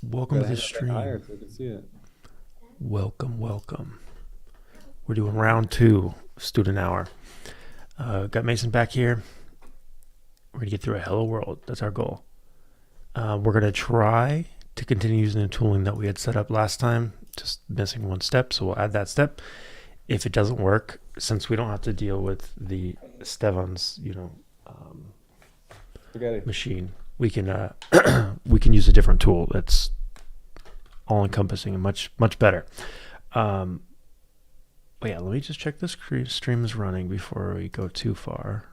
Welcome to Gotta the hang a bit higher stream. so we can see it. Welcome, welcome. We're doing round two, student hour. Got Mason back here. We're gonna get through a hello world. That's our goal. We're gonna try to continue using the tooling that we had set up last time. Just missing one step, so we'll add that step. If it doesn't work, since we don't have to deal with the Stevan's, Forget it. machine, we can we can use a different tool that's all encompassing and much better. Um, but yeah, let me just check this stream is running before we go too far.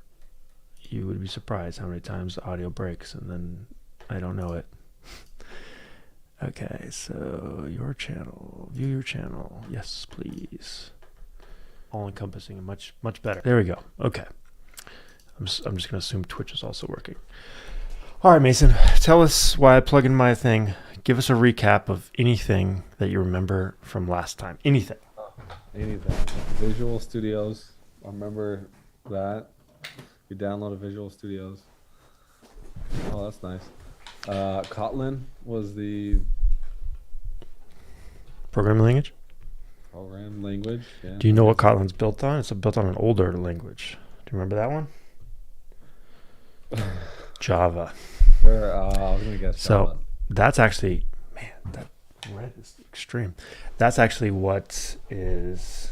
You would be surprised how many times the audio breaks and then I don't know it. Okay, so your channel, view your channel. Yes, please. All encompassing and much better. There we go. Okay. I'm just going to assume Twitch is also working. All right, Mason, tell us why I plug in my thing. Give us a recap of anything that you remember from last time. Anything. Anything. Visual Studios. I remember that. You downloaded Visual Studios. Oh, that's nice. Kotlin was the Programming language? program language. Yeah. Do you know what Kotlin's built on? It's built on an older language. Do you remember that one? Java. Where, I was going to guess So Java. that's actually, man, that red is extreme. That's actually what is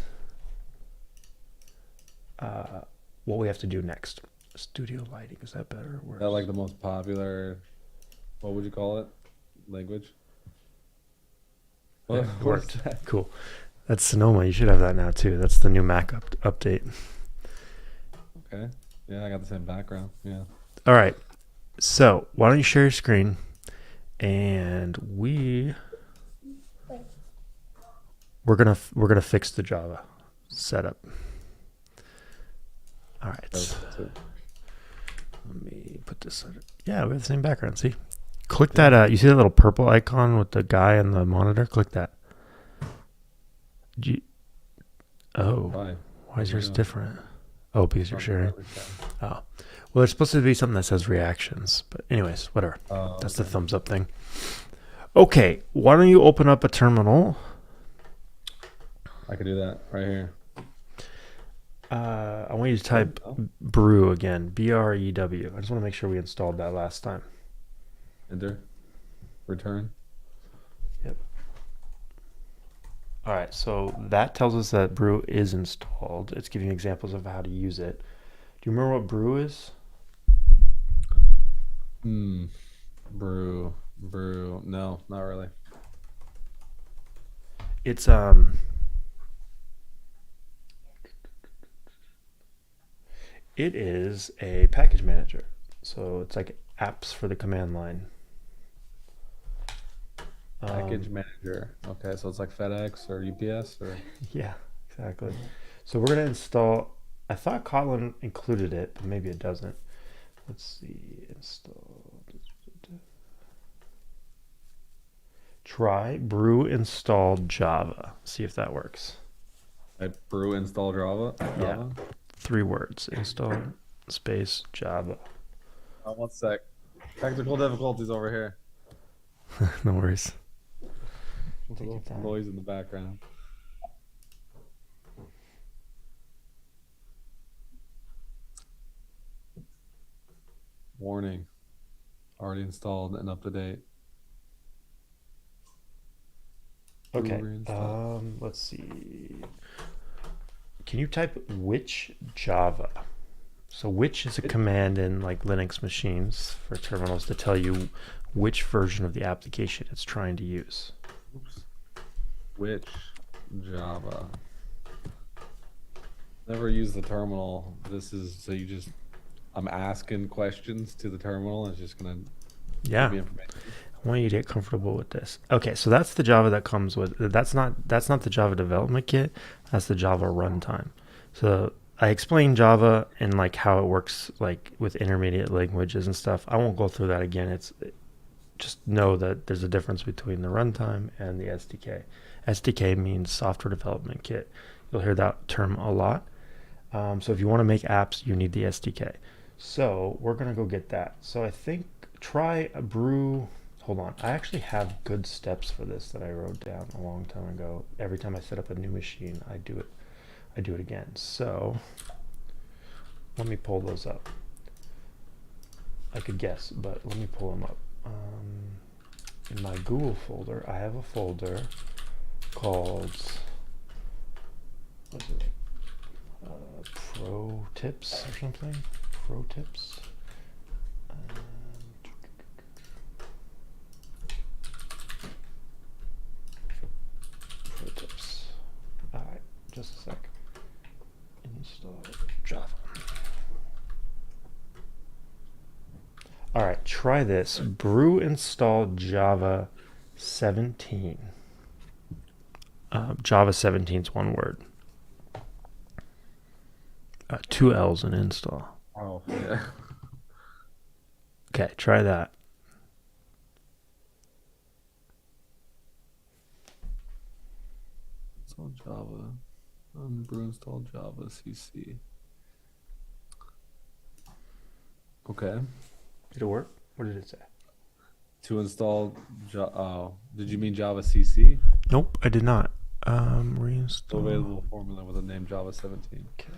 what we have to do next. Studio lighting, is that better? Is that like the most popular, what would you call it? Language? Yeah, What worked. is that? Cool. That's Sonoma. You should have that now too. That's the new Mac update. Okay. Yeah, I got the same background. Yeah. All right. So why don't you share your screen, and we're gonna fix the Java setup. All right. That's it. Let me put this under. Yeah, we have the same background. See? Click that. You see that little purple icon with the guy on the monitor? Click that. Oh, why is yours different? Oh, because you're sharing. Oh, well, there's supposed to be something that says reactions. But anyways, whatever. That's the thumbs up thing. Okay, why don't you open up a terminal? I could do that right here. I want you to type brew again. BREW. I just want to make sure we installed that last time. Enter. Return. Yep. All right, so that tells us that brew is installed. It's giving examples of how to use it. Do you remember what brew is? Brew. No, not really. It's it is a package manager. So it's like apps for the command line. Package manager. Okay, so it's like FedEx or UPS or Yeah, exactly. So we're gonna install. I thought Kotlin included it, but maybe it doesn't. Let's see. Install. Try brew install Java. See if that works. brew install Java. Yeah. 3 words. Install space Java. One sec. Technical difficulties over here. No worries. There's a little noise in the background. Warning. Already installed and up to date. Okay. Let's see. Can you type which Java? So which is a command in like Linux machines for terminals to tell you which version of the application it's trying to use. Oops. Which Java? Never use the terminal. This is so you just. I'm asking questions to the terminal. And it's just gonna Yeah. give me information. I want you to get comfortable with this. Okay, so that's the Java that comes with. That's not the Java development kit. That's the Java runtime. So I explained Java and like how it works, like with intermediate languages and stuff. I won't go through that again. It's just know that there's a difference between the runtime and the SDK. SDK means software development kit. You'll hear that term a lot. So if you want to make apps, you need the SDK. So we're gonna go get that. So I think try a brew. Hold on. I actually have good steps for this that I wrote down a long time ago. Every time I set up a new machine, I do it. I do it again. So let me pull those up. I could guess, but let me pull them up. In my Google folder, I have a folder called, what is it? Pro tips or something. Pro tips. Pro tips. All right, just a sec. Install Java. All right, try this. Brew install Java 17. Java 17 is one word. 2 L's in install. Oh, yeah. Okay, try that. Install Java. Brew install Java CC. Okay. Did it work? What did it say? To install oh, did you mean Java CC? Nope, I did not. Reinstall. Available formula with the name Java 17. Okay.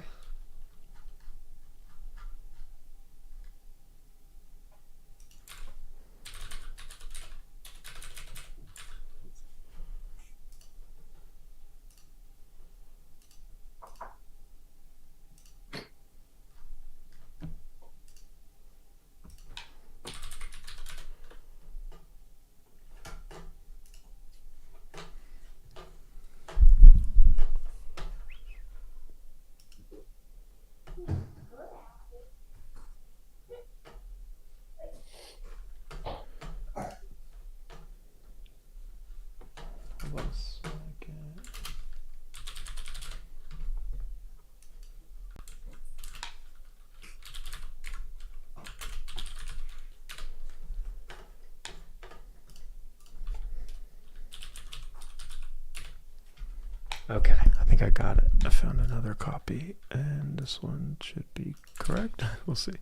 One second. Okay, I think I got it. I found another copy, and this one should be correct. We'll see.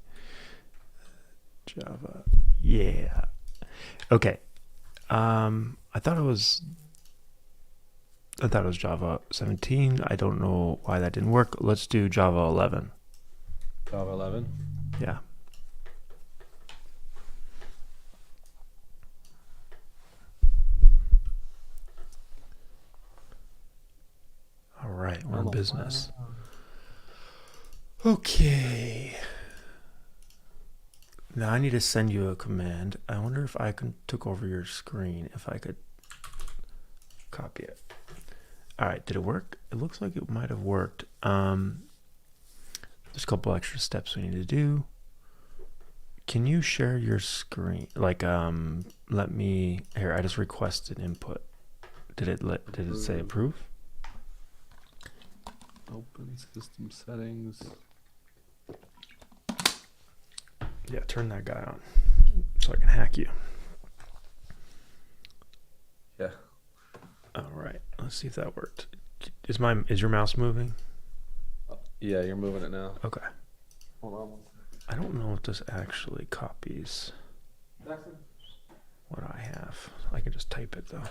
Java. Yeah. Okay. I thought it was Java 17. I don't know why that didn't work. Let's do Java 11. Java 11. Yeah. All right, we're in business. Okay. Now I need to send you a command. I wonder if I took over your screen, if I could copy it. All right, did it work? It looks like it might have worked. There's a couple extra steps we need to do. Can you share your screen? Like, let me, here, I just requested input. Did it say approve? Open system settings. Yeah, turn that guy on so I can hack you. Yeah. All right, let's see if that worked. Is your mouse moving? Yeah, you're moving it now. Okay. Hold on one second. I don't know if this actually copies Jackson. what I have. I can just type it though.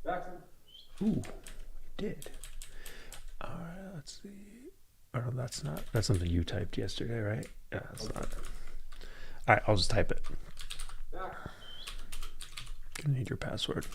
Jackson. Ooh, it did. All right, let's see. Oh, that's something you typed yesterday, right? Yeah, that's not. All right, I'll just type it. Gonna need your password.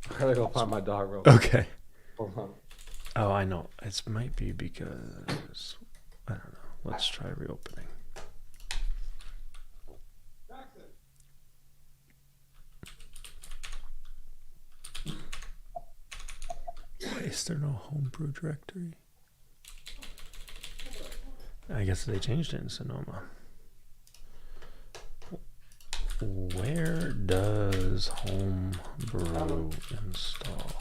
I gotta go find my dog real quick. Okay. Hold on. Oh, I know. It might be because I don't know. Let's try reopening. Why is there no homebrew directory? I guess they changed it in Sonoma. Where does homebrew install?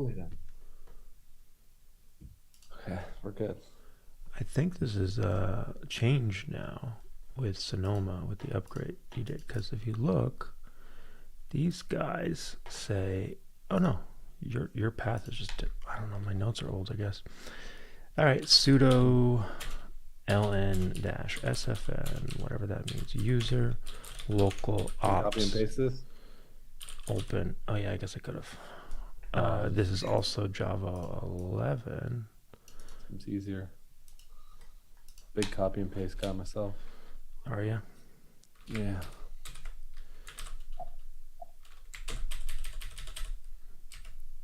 hopefully then. Okay, we're good. I think this is changed now with Sonoma with the upgrade you did. Because if you look, these guys say, "Oh no, your path is just." I don't know. My notes are old, I guess. All right, sudo ln-sfn, whatever that means. User local Copy and ops paste this. open. Oh yeah, I guess I could have. This is also Java 11. Seems easier. Big copy and paste guy myself. Are you? Yeah.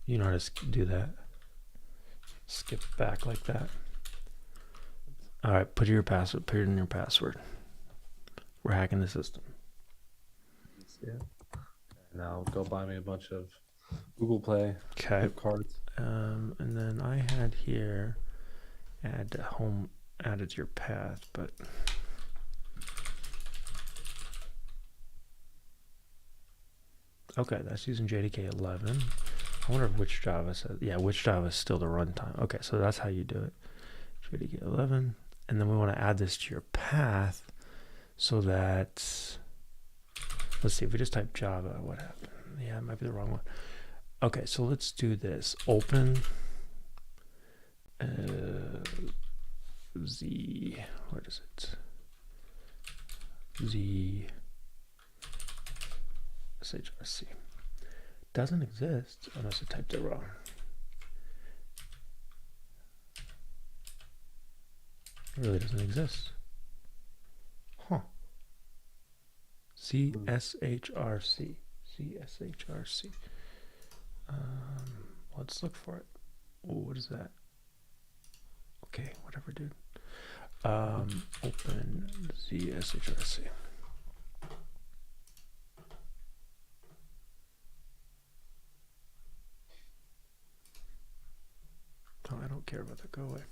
You know how to do that? Skip back like that. All right, put your password. Put it in your password. We're hacking the system. Yeah. Now go buy me a bunch of Google Play gift cards. And then I had here add to home, added to your path, but okay, that's using JDK 11. I wonder which Java says, yeah, which Java is still the runtime. Okay, so that's how you do it. JDK 11, and then we want to add this to your path so that, let's see, if we just type Java, what happened? Yeah, it might be the wrong one. Okay, so let's do this. Open Z, what is it? Z SHRC. Doesn't exist unless I typed it wrong. It really doesn't exist. Huh. CSHRC. CSHRC. Let's look for it. Oh, what is that? Okay, whatever, dude. Open CSHRC. Oh, I don't care about that. Go away.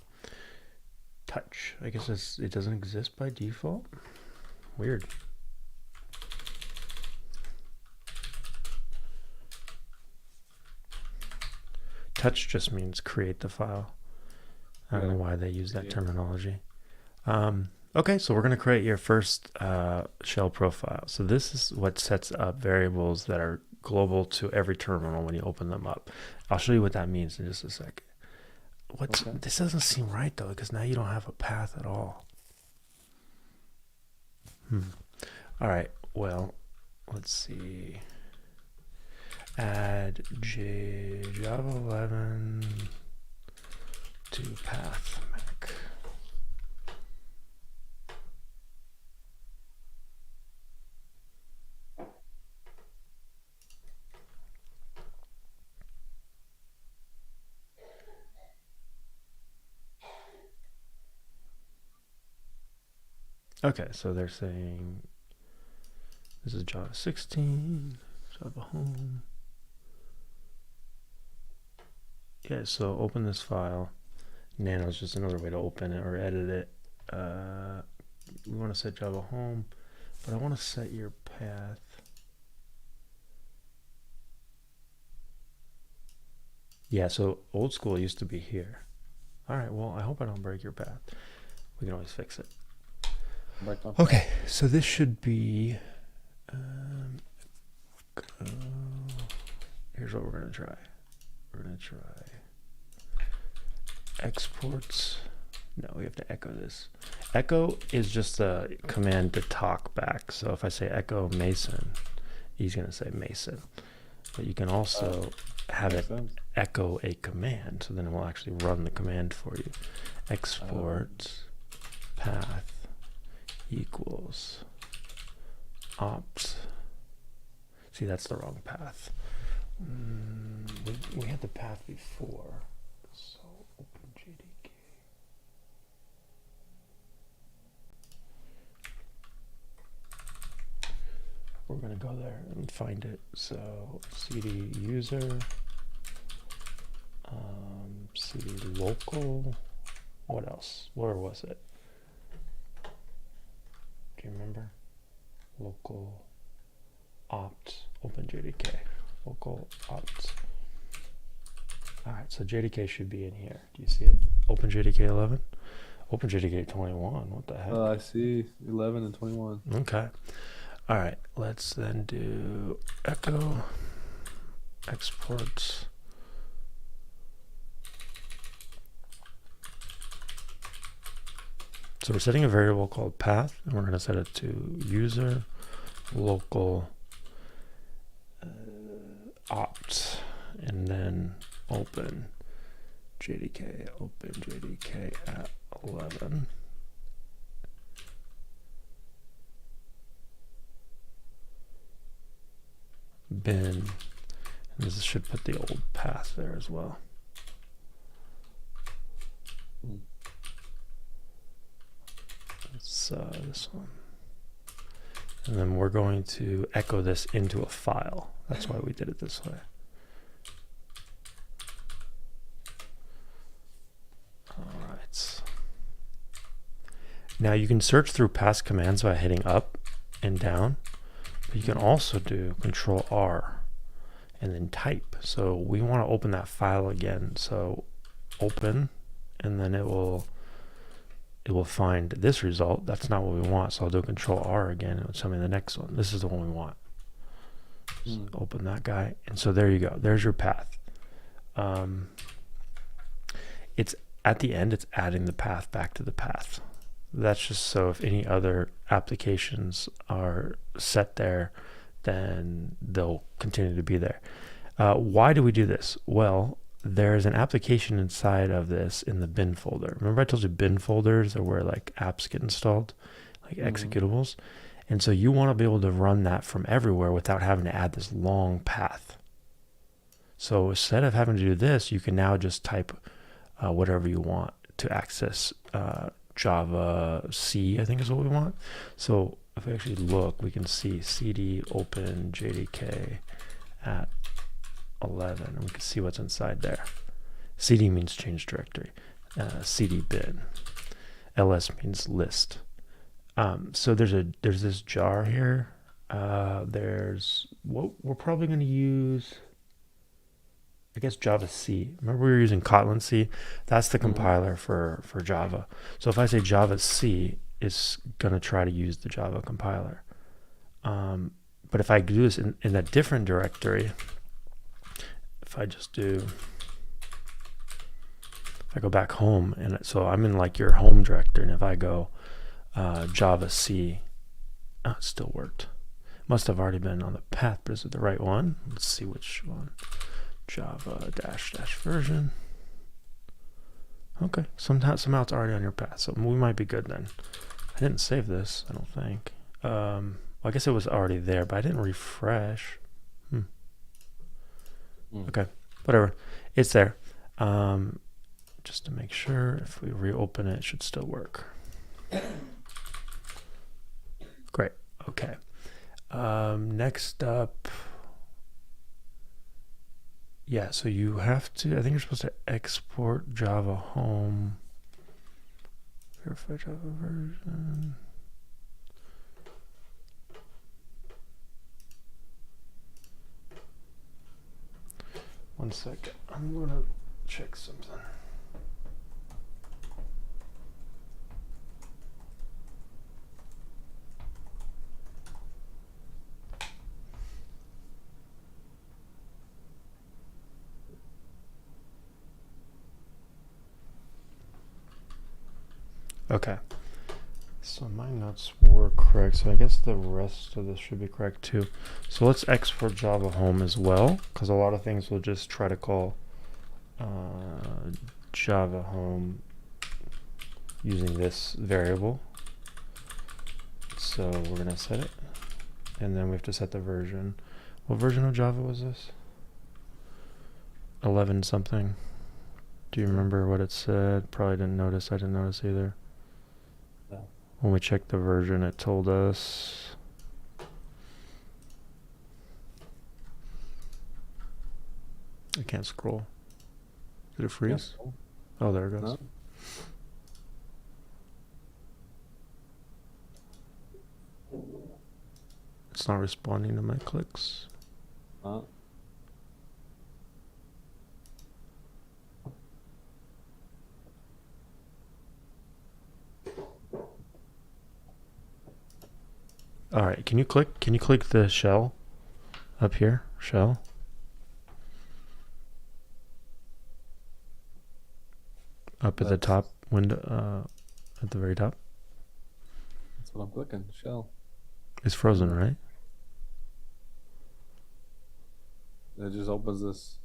Touch. I guess it doesn't exist by default. Weird. Touch just means create the file. I don't know why they use that terminology. Okay, so we're going to create your first shell profile. So this is what sets up variables that are global to every terminal when you open them up. I'll show you what that means in just a second. This doesn't seem right though, because now you don't have a path at all. All right, well, let's see. Add Java 11 to path Mac. Okay, so they're saying this is Java 16, Java home. Yeah, so open this file. Nano is just another way to open it or edit it. We want to set Java home, but I want to set your path. Yeah, so old school used to be here. All right, well, I hope I don't break your path. We can always fix it. Okay, so this should be, here's what we're going to try. We're going to try exports. No, we have to echo this. Echo is just a command to talk back. So if I say echo Mason, he's going to say Mason. But you can also have it echo a command. So then it will actually run the command for you. Export path equals opt. See, that's the wrong path. We had the path before. So open JDK. We're going to go there and find it. So cd user, cd local. What else? Where was it? Do you remember? Local opt open JDK. Local opt. All right, so JDK should be in here. Do you see it? Open JDK 11. Open JDK 21. What the heck? I see 11 and 21. Okay. All right, let's then do echo export. So we're setting a variable called path, and we're going to set it to user local opt, and then open JDK at 11. Bin, and this should put the old path there as well. It's this one. And then we're going to echo this into a file. That's why we did it this way. All right. Now you can search through past commands by hitting up and down, but you can also do Control R and then type. So we want to open that file again. So open, and then it will find this result. That's not what we want. So I'll do Control R again, and it'll tell me the next one. This is the one we want. So open that guy, and so there you go. There's your path. It's at the end. It's adding the path back to the path. That's just so if any other applications are set there, then they'll continue to be there. Why do we do this? Well, there's an application inside of this in the bin folder. Remember I told you bin folders are where like apps get installed, like executables. And so you want to be able to run that from everywhere without having to add this long path. So instead of having to do this, you can now just type whatever you want to access Java C, I think is what we want. So if we actually look, we can see cd open JDK at 11, and we can see what's inside there. CD means change directory. CD bin. ls means list. So there's this jar here. There's what we're probably going to use. I guess Java C. Remember we were using Kotlin C? That's the compiler for Java. So if I say Java C, it's going to try to use the Java compiler. But if I do this in a different directory, if I just do, if I go back home, and so I'm in like your home directory, and if I go Java C, oh, it still worked. Must have already been on the path, but is it the right one? Let's see which one. Java dash version. Okay, somehow it's already on your path, so we might be good then. I didn't save this, I don't think. Well, I guess it was already there, but I didn't refresh. Okay, whatever. It's there. Just to make sure, if we reopen it, it should still work. Great. Okay. Next up. Yeah, so you have to, I think you're supposed to export Java home. Verify Java version. One second. I'm going to check something. Okay. So my notes were correct. So I guess the rest of this should be correct too. So let's export Java home as well, because a lot of things we'll just try to call Java home using this variable. So we're going to set it, and then we have to set the version. What version of Java was this? 11 something. Do you remember what it said? Probably didn't notice. I didn't notice either. No. When we checked the version, it told us. I can't scroll. Did it freeze? Yeah. Oh, there it goes. No. It's not responding to my clicks. All right, can you click the shell up here? Shell up at the That's top window, at the very top. that's what I'm clicking. Shell. It's frozen, And right? it just opens this.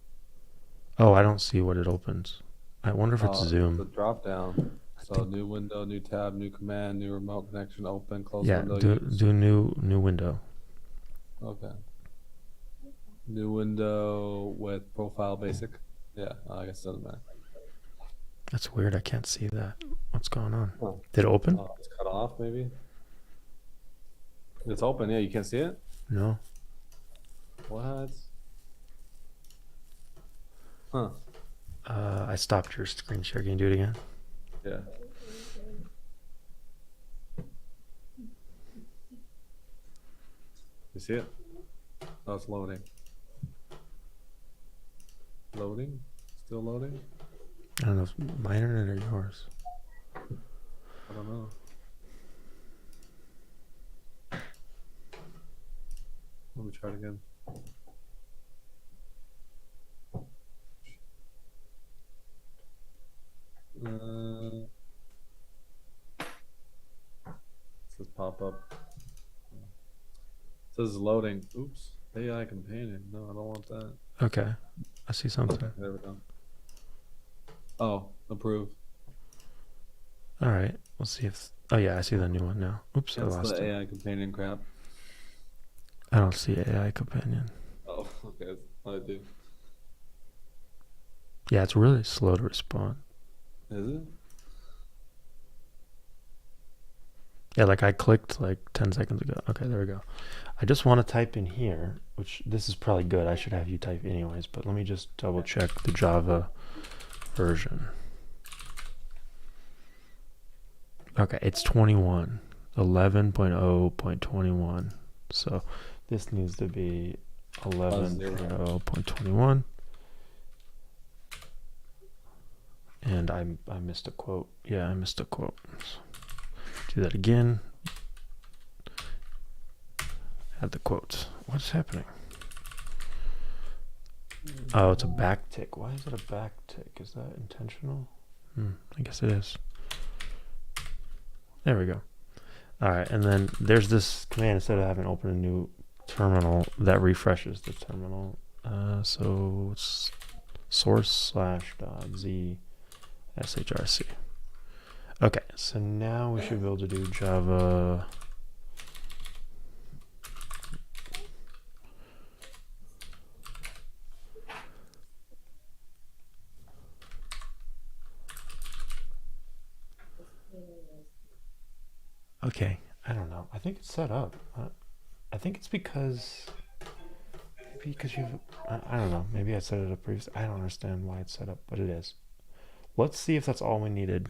Oh, I don't see what it opens. I wonder if it's The Zoom. drop down. I So think, new window, new tab, new command, new remote connection, open, close yeah, window, use. do new window. Okay. New window with profile basic. Yeah, I guess it doesn't matter. That's weird. I can't see that. What's going on? Huh. Did it open? Oh, it's cut off maybe. It's open. Yeah, you can't see it. No. What? Huh. I stopped your screen share. Can you do it again? Yeah. You see it? Oh, it's loading. Loading? Still loading? I don't know if my internet or yours. I don't know. Let me try it again. Uh, says pop up. It says loading. Oops. AI companion. No, I don't want that. Okay, I see something. Okay, there we go. Oh, approve. All right, we'll see if. Oh yeah, I see the new one now. Oops, I That's lost the it. AI companion crap. I don't see AI companion. Oh, okay. That's what I do. Yeah, it's really slow to respond. Is it? Yeah, like I clicked like 10 seconds ago. Okay, there we go. I just want to type in here, which this is probably good. I should have you type anyways, but let me just double check the Java version. Okay, it's 21, 11.0.21. So this needs to be 11.0.21. And I missed a quote. Yeah, I missed a quote. So do that again. Add the quotes. What's happening? Oh, it's a back tick. Why is it a back tick? Is that intentional? I guess it is. There we go. All right, and then there's this command instead of having open a new terminal that refreshes the terminal. So it's source/.z shrc. Okay, so now we should be able to do Java. Okay, I don't know. I think it's set up. I think it's because you've. I don't know. Maybe I set it up previously. I don't understand why it's set up, but it is. Let's see if that's all we needed.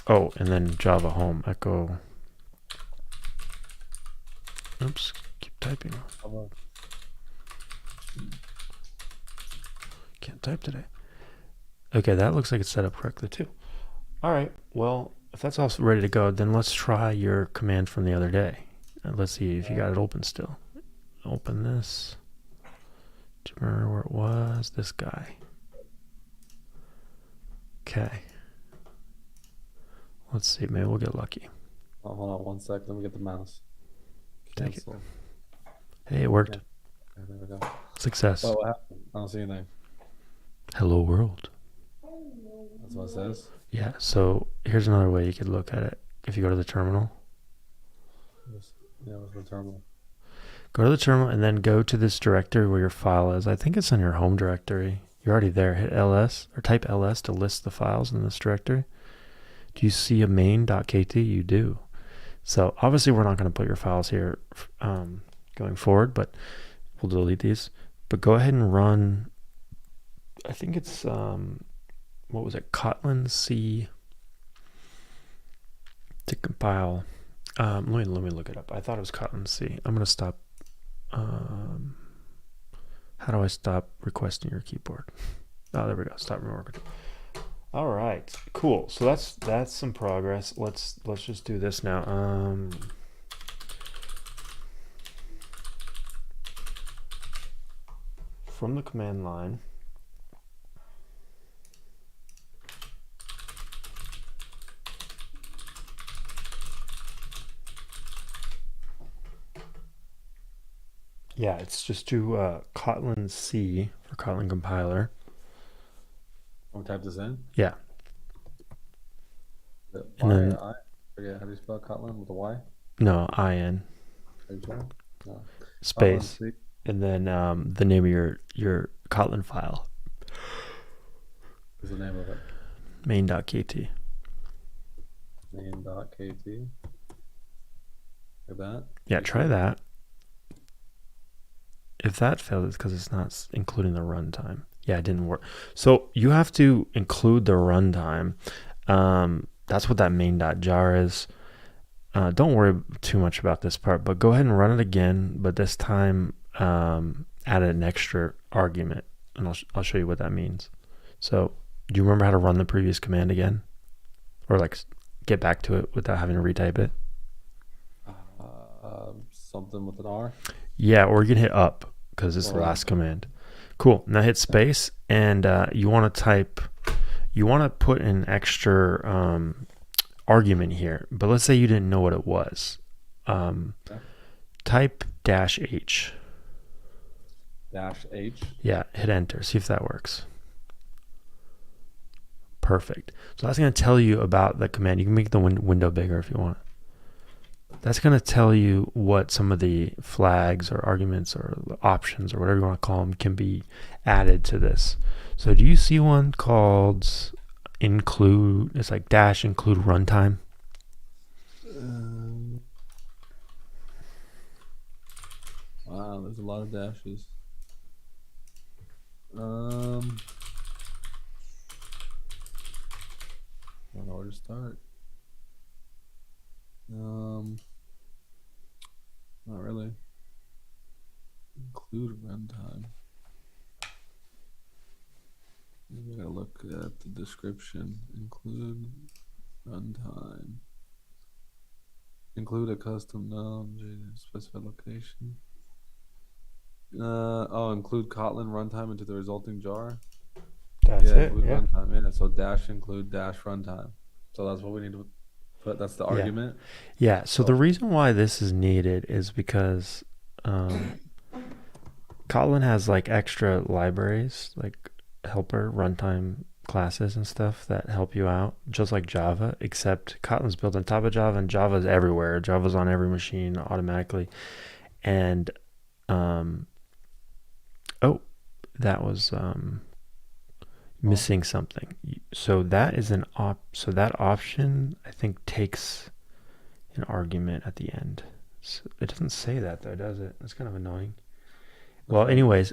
Oh, and then Java home echo. Oops, keep typing. Can't type today. Okay, that looks like it's set up correctly too. All right, well, if that's all ready to go, then let's try your command from the other day. And let's see if you got it open still. Open this. Do you remember where it was? This guy. Okay. Let's see. Maybe we'll get lucky. Oh, hold on 1 sec. Let me get the mouse. Take it. Cancel. Hey, it worked. Yeah, there we go. Success. Oh, what happened? I don't see anything. Hello world. That's what it says. Yeah, so here's another way you could look at it. If you go to the terminal, Yeah, what's the terminal? go to the terminal and then go to this directory where your file is. I think it's in your home directory. You're already there. Hit ls or type ls to list the files in this directory. Do you see a main.kt? You do. So obviously we're not going to put your files here going forward, but we'll delete these. But go ahead and run, I think it's, what was it? Kotlin C to compile. Let me look it up. I thought it was Kotlin C. I'm going to stop. How do I stop requesting your keyboard? Oh, there we go. Stop requesting. All right, cool. So that's some progress. Let's just do this now. from the command line, yeah, it's just to Kotlin C for Kotlin compiler. I'm gonna type this in. Yeah, The and Y then or I? Forget how do you spell Kotlin with a Y? no in Are you sure? No. Kotlin space, C. and then the name of your Kotlin file, Is the name of it main.kt. main.kt. Like that. Yeah, You try sure? that. If that failed, it's because it's not including the runtime. Yeah, it didn't work. So you have to include the runtime. That's what that main.jar is. Don't worry too much about this part, but go ahead and run it again. But this time, add an extra argument, and I'll show you what that means. So, do you remember how to run the previous command again, or like get back to it without having to retype it? Something with an R. Yeah, or you can hit up because it's the Or last command. Cool. Now hit space, and you want to type. You want to put an extra argument here, but let's say you didn't know what it was. Okay. Type -h. -H. Yeah, hit enter. See if that works. Perfect. So that's going to tell you about the command. You can make the window bigger if you want. That's going to tell you what some of the flags or arguments or options or whatever you want to call them can be added to this. So do you see one called include? It's like -include runtime. Wow, there's a lot of dashes. I don't know where to start. Not really. Include runtime. Maybe I gotta look at the description. Include runtime. Include a custom node, specified location. Include Kotlin runtime into the resulting jar. That's Yeah, it. include Yeah. runtime. Yeah, so dash include dash runtime. So that's what we need to put. That's the Yeah. argument. Yeah. So the reason why this is needed is because Kotlin has like extra libraries, like helper runtime classes and stuff that help you out, just like Java, except Kotlin's built on top of Java and Java's everywhere. Java's on every machine automatically. And that was missing something. So that is so that option I think takes an argument at the end. So it doesn't say that though, does it? That's kind of annoying. Well, anyways,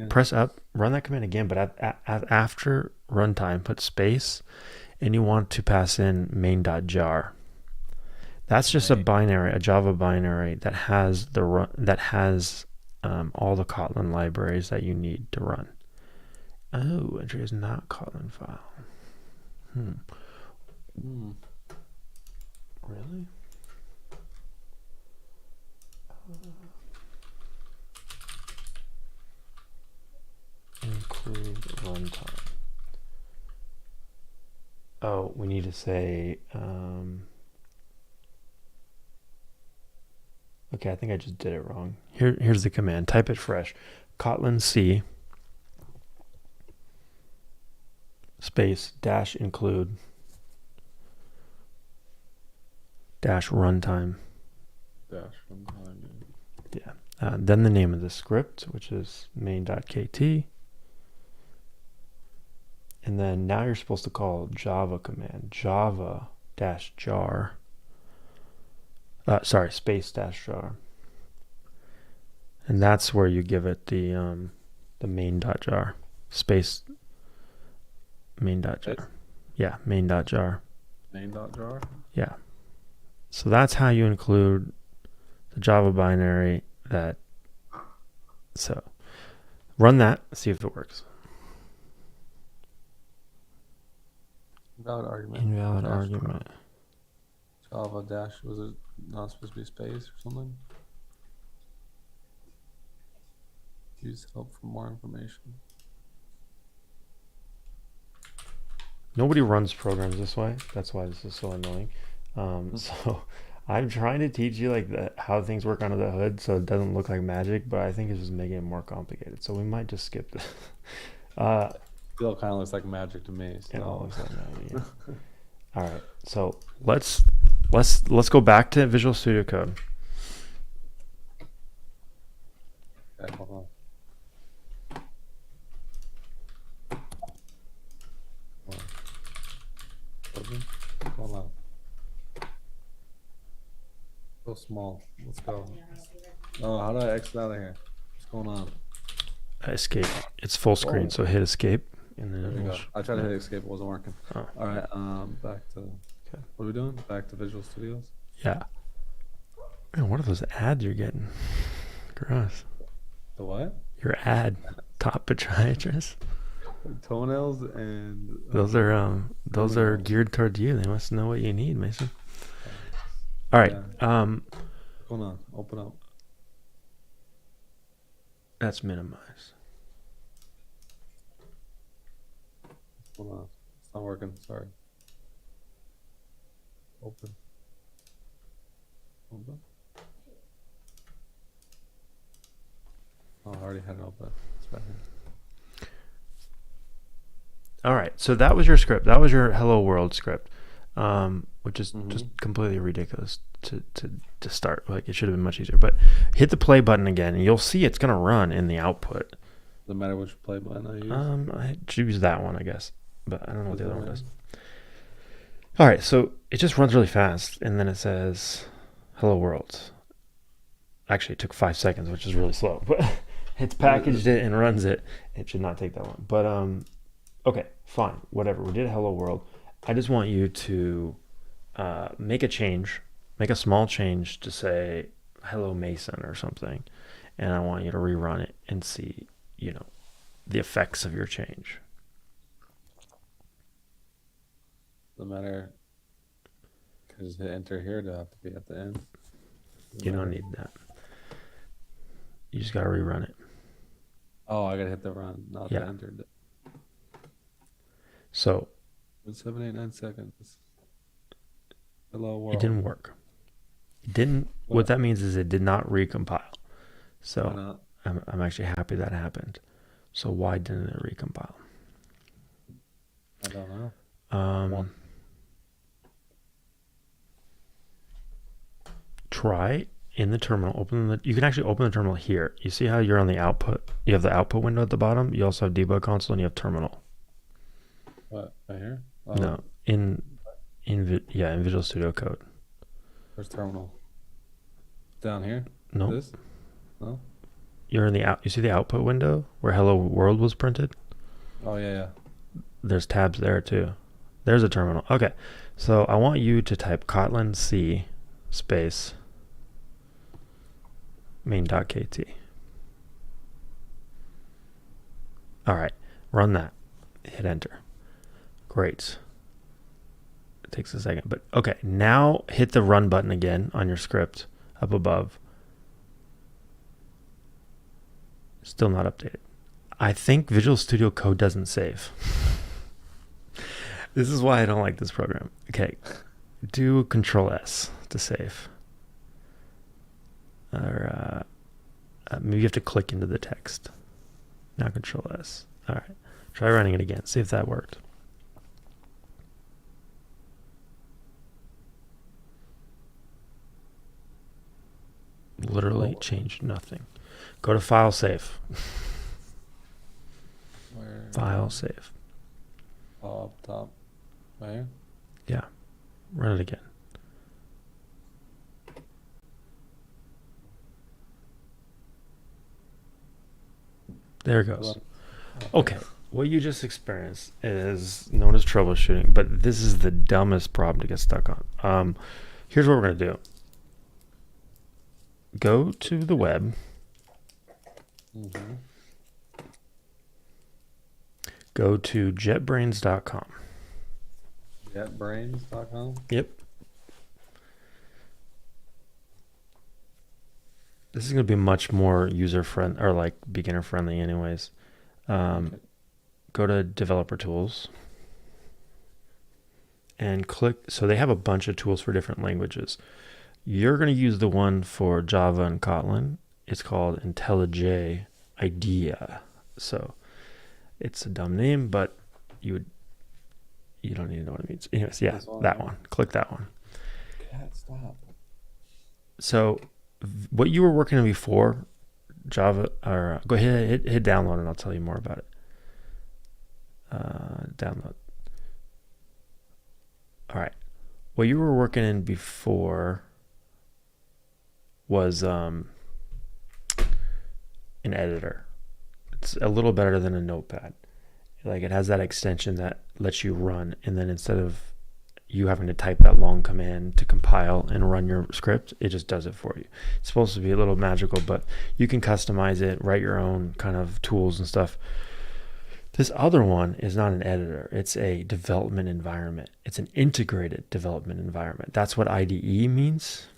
press up, run that command again, but after runtime, put space, and you want to pass in main.jar. That's just a binary, a Java binary that has all the Kotlin libraries that you need to run. Oh, entry is not Kotlin file. Really? Include runtime. Oh, we need to say. Okay, I think I just did it wrong. Here's the command. Type it fresh. Kotlin C space -include -runtime. Yeah. Then the name of the script, which is main.kt. And then now you're supposed to call Java command. Java-jar. Space -jar. And that's where you give it the main.jar. Space main.jar. Yeah, main.jar. Main.jar? Yeah. So that's how you include the Java binary that. So run that, see if it works. Invalid argument. Invalid argument. Java dash, was it not supposed to be space or something? Use help for more information. Nobody runs programs this way. That's why this is so annoying. So I'm trying to teach you like how things work under the hood, so it doesn't look like magic. But I think it's just making it more complicated. So we might just skip this. Still kind of looks like magic to me. It all So looks like magic. Yeah. All right. So let's go back to Visual Studio Code. okay, hold on. Open. Hold on. So small. Let's go. Oh, how do I exit out of here? What's going on? Escape. It's full screen, so hit escape, and then There we it will go. I tried to hit escape, it wasn't working. Oh. All right, back to what are we doing? Back to Visual Studios. Yeah. Man, what are those ads you're getting? Gross. The what? Your ad, top podiatrist. Toenails and Those are geared towards you. They must know what you need, Mason. All right. yeah. Hold on. Open up. That's minimized. Hold on. It's not working. Sorry. Open. Open. Oh, I already had it open. It's right here. All right. So that was your script. That was your Hello World script, which is just completely ridiculous to start. Like, it should have been much easier. But hit the play button again, and you'll see it's gonna run in the output. Doesn't matter which play button I use. I choose that one, I guess, but I don't know what the other one is. All right, so it just runs really fast, and then it says "Hello World." Actually, it took 5 seconds, which is really slow, but it's packaged it and runs it. It should not take that long, but okay, fine, whatever. We did "Hello World." I just want you to make a small change to say "Hello Mason" or something, and I want you to rerun it and see, the effects of your change. Doesn't matter. Because hit enter here to have to be at the end. You don't need that. You just gotta rerun it. Oh, I gotta hit the run, not the enter. So 7, 8, 9 seconds. Hello world. it didn't work. What that means is it did not recompile. So I'm actually happy that happened. So why didn't it recompile? I don't know. Try in the terminal. You can actually open the terminal here. You see how you're on the output? You have the output window at the bottom. You also have debug console and you have terminal. What, right here? Oh. No, in Visual Studio Code. Where's terminal? Down here? No. This? No. You're in you see the output window where Hello World was printed? Oh yeah. There's tabs there too. There's a terminal. Okay, so I want you to type Kotlin C space main.kt. All right, run that. Hit enter. Great. It takes a second, but okay. Now hit the run button again on your script up above. Still not updated. I think Visual Studio Code doesn't save. This is why I don't like this program. Okay, do Control S to save. Or maybe you have to click into the text. Now Control S. All right, try running it again. See if that worked. Literally changed nothing. Go to File Save. Where? File Save. Oh, up top. Right here? Yeah. Run it again. There it goes. Okay. What you just experienced is known as troubleshooting, but this is the dumbest problem to get stuck on. Here's what we're going to do. Go to the web. Go to jetbrains.com. Jetbrains.com? Yep. This is going to be much more user friendly or like beginner friendly, anyways. Um, Okay. Go to developer tools and click. So they have a bunch of tools for different languages. You're going to use the one for Java and Kotlin. It's called IntelliJ IDEA. So it's a dumb name, but you would you don't need to know what it means. Anyways, yeah, This one, that right? one. Click that one. Cat, stop. So what you were working on before, Java, or go ahead, hit download, and I'll tell you more about it. Download. All right. What you were working in before was an editor. It's a little better than a notepad. Like it has that extension that lets you run, and then instead of you having to type that long command to compile and run your script, it just does it for you. It's supposed to be a little magical, but you can customize it, write your own kind of tools and stuff. This other one is not an editor. It's a development environment. It's an integrated development environment. That's what IDE means.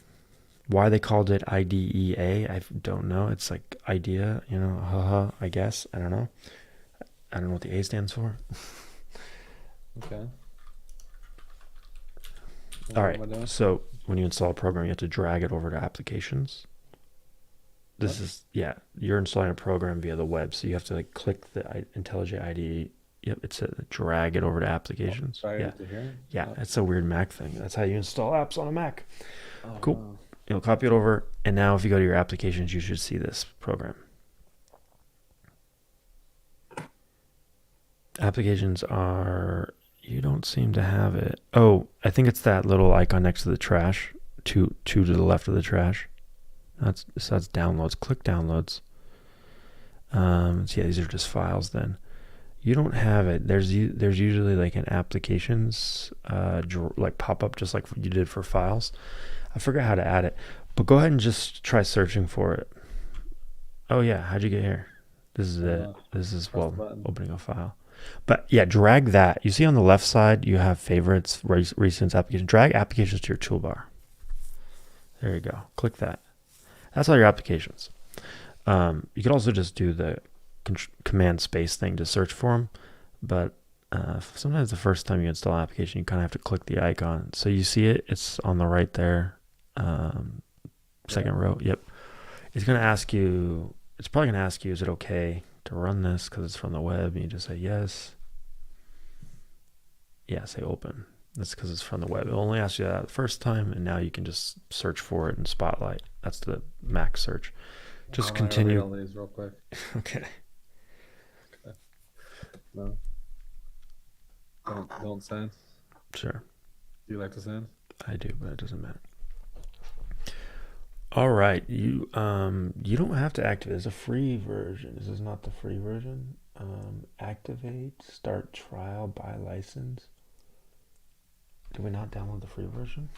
Why they called it IDEA, I don't know. It's like idea, haha, I guess. I don't know. I don't know what the A stands for. Okay. All What right. am I doing? So when you install a program, you have to drag it over to applications. What? This is, yeah, you're installing a program via the web. So you have to like click the IntelliJ IDE. Yep, it's a drag it over to Oh, applications. Yeah. right to here? Yeah, Oh, it's a weird Mac thing. That's how you install apps on a Mac. oh Cool. wow. You'll copy it over, and now if you go to your applications, you should see this program. Applications are, you don't seem to have it. Oh, I think it's that little icon next to the trash, two to the left of the trash. That's downloads. Click downloads. So yeah, these are just files. Then you don't have it. There's usually like an applications like pop up just like you did for files. I forgot how to add it, but go ahead and just try searching for it. Oh yeah, how'd you get here? This is it. This is, Press well, the button. opening a file. But yeah, drag that. You see on the left side, you have favorites, recent applications. Drag applications to your toolbar. There you go. Click that. That's all your applications. You could also just do the command space thing to search for them. But sometimes the first time you install an application, you kind of have to click the icon. So you see it. It's on the right there. Second Yeah. row. Yep. It's going to ask you, it's probably going to ask you, is it okay to run this because it's from the web? And you just say yes. Yeah, say open. That's because it's from the web. It only asks you that the first time, and now you can just search for it in Spotlight. That's the Mac search. Just I'm not gonna read continue. all these real quick. Okay. Okay. No. Don't send. Sure. Do you like to send? I do, but it doesn't matter. All right. You don't have to activate. There's a free version. This is not the free version. Activate, start trial, buy license. Did we not download the free version?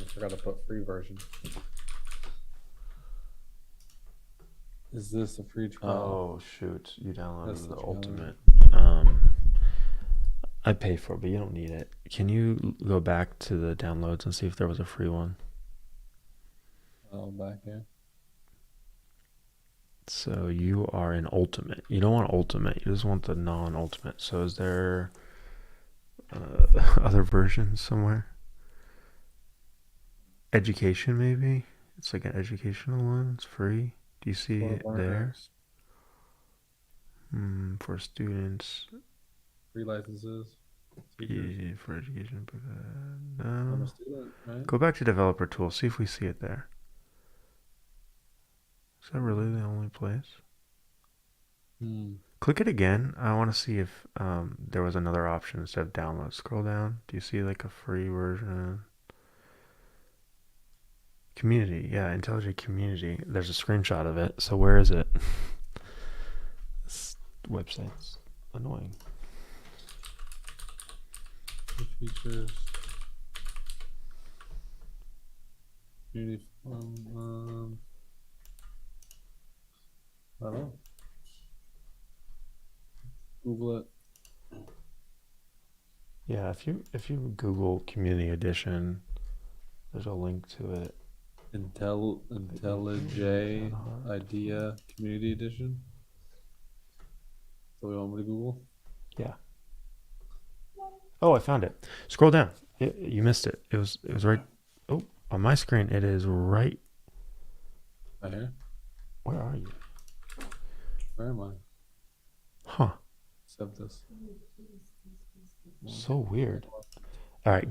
I forgot to put free version. Is this a free trial? Oh shoot! You That's downloaded the the trial. ultimate. I pay for it, but you don't need it. Can you go back to the downloads and see if there was a free one? Oh, back here. So you are in ultimate. You don't want ultimate. You just want the non-ultimate. So is there other versions somewhere? Education maybe. It's like an educational one. It's free. Do you see For it there? learners, For students. free licenses. Teachers. Easy for education. I'm a No. student, right? Go back to developer tools. See if we see it there. Is that really the only place? Hmm. Click it again. I want to see if there was another option instead of download. Scroll down. Do you see like a free version? Community. Yeah, Intelligent Community. There's a screenshot of it. So where is it? This website's annoying. Features. Community forum. I don't know. Google it. Yeah, if you Google Community Edition, there's a link to it. IntelliJ IDEA Community Edition. So we want me to Google? Yeah. Oh, I found it. Scroll down. You missed it. It was right. Oh, on my screen it is right. Right here. Where are you? Where am I? Huh. Accept this. So weird. All right,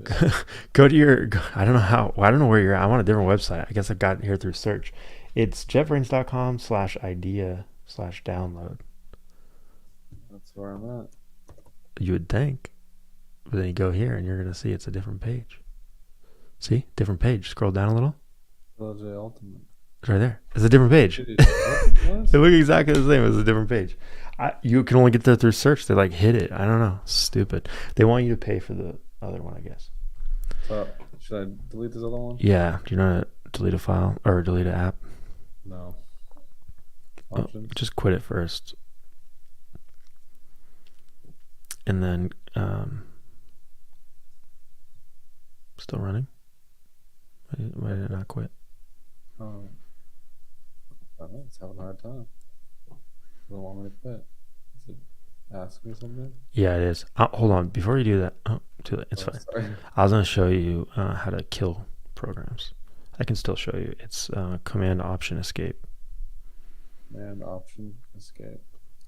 go to your. I don't know how. Well, I don't know where you're at. I'm on a different website. I guess I got it here through search. It's jetbrains.com/idea/download. That's where I'm at. You would think, but then you go here and you're gonna see it's a different page. See, different page. Scroll down a little. IntelliJ Ultimate. It's right there. It's a different page. What? It looks exactly the same as a different page. You can only get there through search. They like hit it. I don't know. Stupid. They want you to pay for the other one, I guess. Should I delete this other one? Yeah. Do you know how to delete a file or delete an app? No. Oh, just quit it first. And then, still running? Why did it not quit? Oh. I don't know. It's having a hard time. Doesn't want me to quit. Is it asking me something? Yeah, it is. Hold on. Before you do that, too late. It's fine. Sorry. I was going to show you how to kill programs. I can still show you. It's Command Option Escape. Command Option Escape.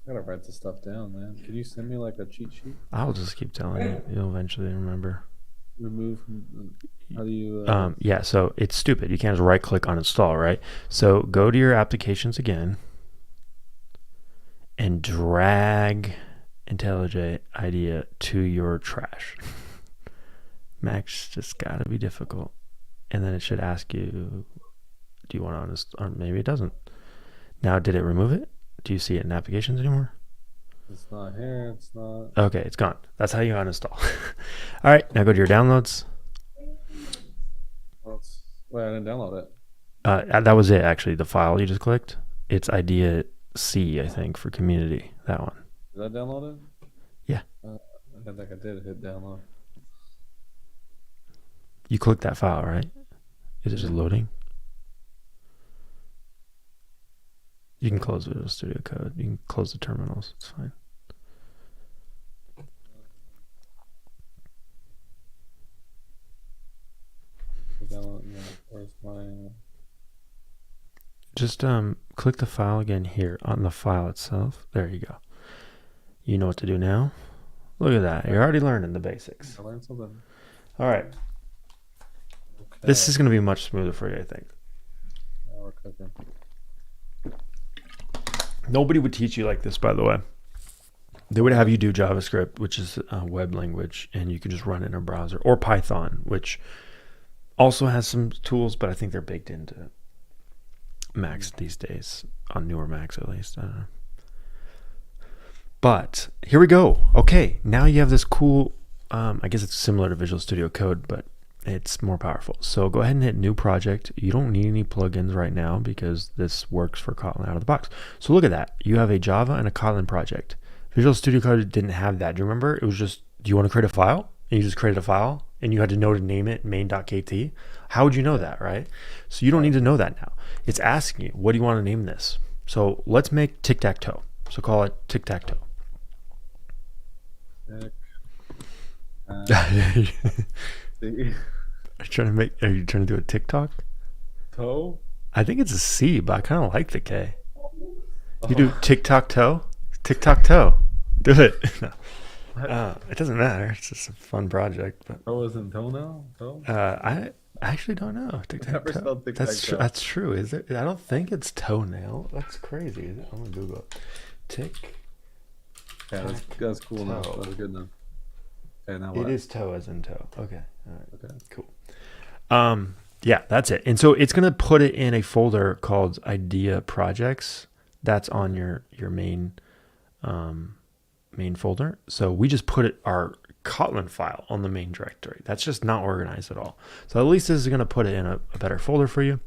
I gotta write this stuff down, man. Can you send me like a cheat sheet? I'll just keep telling you. You'll eventually remember. Remove. How do you? Yeah, so it's stupid. You can't just right click on install, right? So go to your applications again and drag IntelliJ IDEA to your trash. Mac's just gotta be difficult. And then it should ask you, do you want to uninstall? Or maybe it doesn't. Now, did it remove it? Do you see it in applications anymore? It's not here. It's not. Okay, it's gone. That's how you uninstall. All right, now go to your downloads. Wait, I didn't download it. That was it, actually. The file you just clicked. It's IDEA C, I think, for community. That one. Did I download it? Yeah. I think I did hit download. You clicked that file, right? Is it just loading? You can close Visual Studio Code. You can close the terminals. It's fine. Where's my? Just click the file again here on the file itself. There you go. You know what to do now. Look at that. You're already learning the basics. I learned something. All right. Okay. This is going to be much smoother for you, I think. Now we're cooking. Nobody would teach you like this, by the way. They would have you do JavaScript, which is a web language, and you can just run it in a browser, or Python, which also has some tools, but I think they're baked into Macs these days, on newer Macs at least. I don't know. But here we go. Okay, now you have this cool, I guess it's similar to Visual Studio Code, but it's more powerful. So go ahead and hit New Project. You don't need any plugins right now because this works for Kotlin out of the box. So look at that. You have a Java and a Kotlin project. Visual Studio Code didn't have that. Do you remember? It was just, do you want to create a file? And you just created a file and you had to know to name it main.kt. How would you know that, right? So you don't need to know that now. It's asking you, what do you want to name this? So let's make tic-tac-toe. So call it tic-tac-toe. Are you trying to do a TikTok? Toe? I think it's a C, but I kind of like the K. You do tic-tac-toe? Tic-tac-toe. Do it. It doesn't matter. It's just a fun project. But Toe isn't toenail? Toe? I actually don't know. Tic-tac-toe. That's true. Is it? I don't think it's toenail. That's crazy. Is it? I'm gonna Google it. Tick. Yeah, that's cool enough. That's good enough. Okay, now what? It is toe as in toe. Okay. All right. Okay. Cool. Yeah, that's it. And so it's gonna put it in a folder called IDEA Projects. That's on your main folder. So we just put our Kotlin file on the main directory. That's just not organized at all. So at least this is gonna put it in a better folder for you.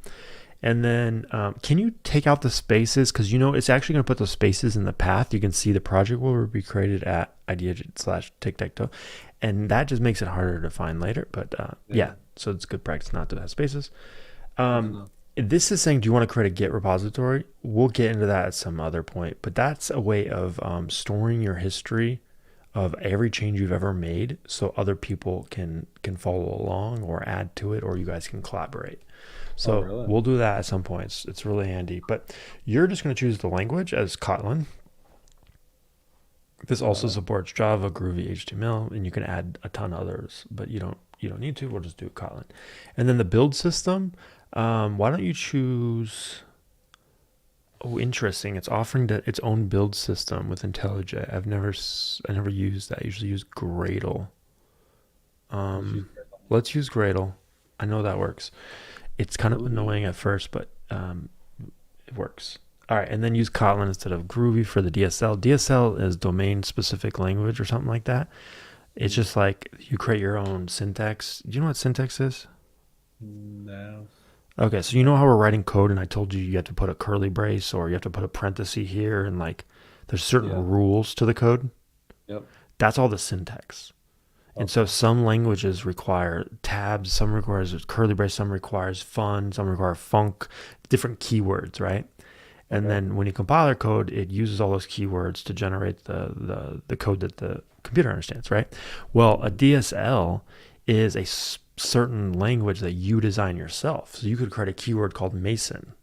And then can you take out the spaces? Because it's actually going to put the spaces in the path. You can see the project will be created at idea/tic-tac-toe. And that just makes it harder to find later. But yeah, so it's good practice not to have spaces. Good to Um, know. this is saying, do you want to create a Git repository? We'll get into that at some other point, but that's a way of storing your history of every change you've ever made, so other people can follow along or add to it, or you guys can collaborate. Oh, So really? we'll do that at some point. It's really handy. But you're just going to choose the language as Kotlin. This also Okay. supports Java, Groovy, HTML, and you can add a ton of others, but you don't need to. We'll just do Kotlin. And then the build system. Why don't you choose? Oh, interesting. It's offering its own build system with IntelliJ. I never used that. I usually use Gradle. Let's use. Let's use Gradle. I know that works. It's kind of Ooh. annoying at first, but it works. All right, and then use Kotlin instead of Groovy for the DSL. DSL is domain specific language or something like that. It's Mm, just like you create your own syntax. Do you know what syntax is? no. Okay, so you know how we're writing code, and I told you have to put a curly brace or you have to put a parenthesis here, and like there's certain Yeah. rules to the code. Yep. That's all the syntax. And so Okay. some languages require tabs, some requires curly brace, some requires fun, some require func, different keywords, right? And Okay. then when you compile your code, it uses all those keywords to generate the code that the computer understands, right? Well, a Mhm. DSL is a certain language that you design yourself. So you could create a keyword called Mason,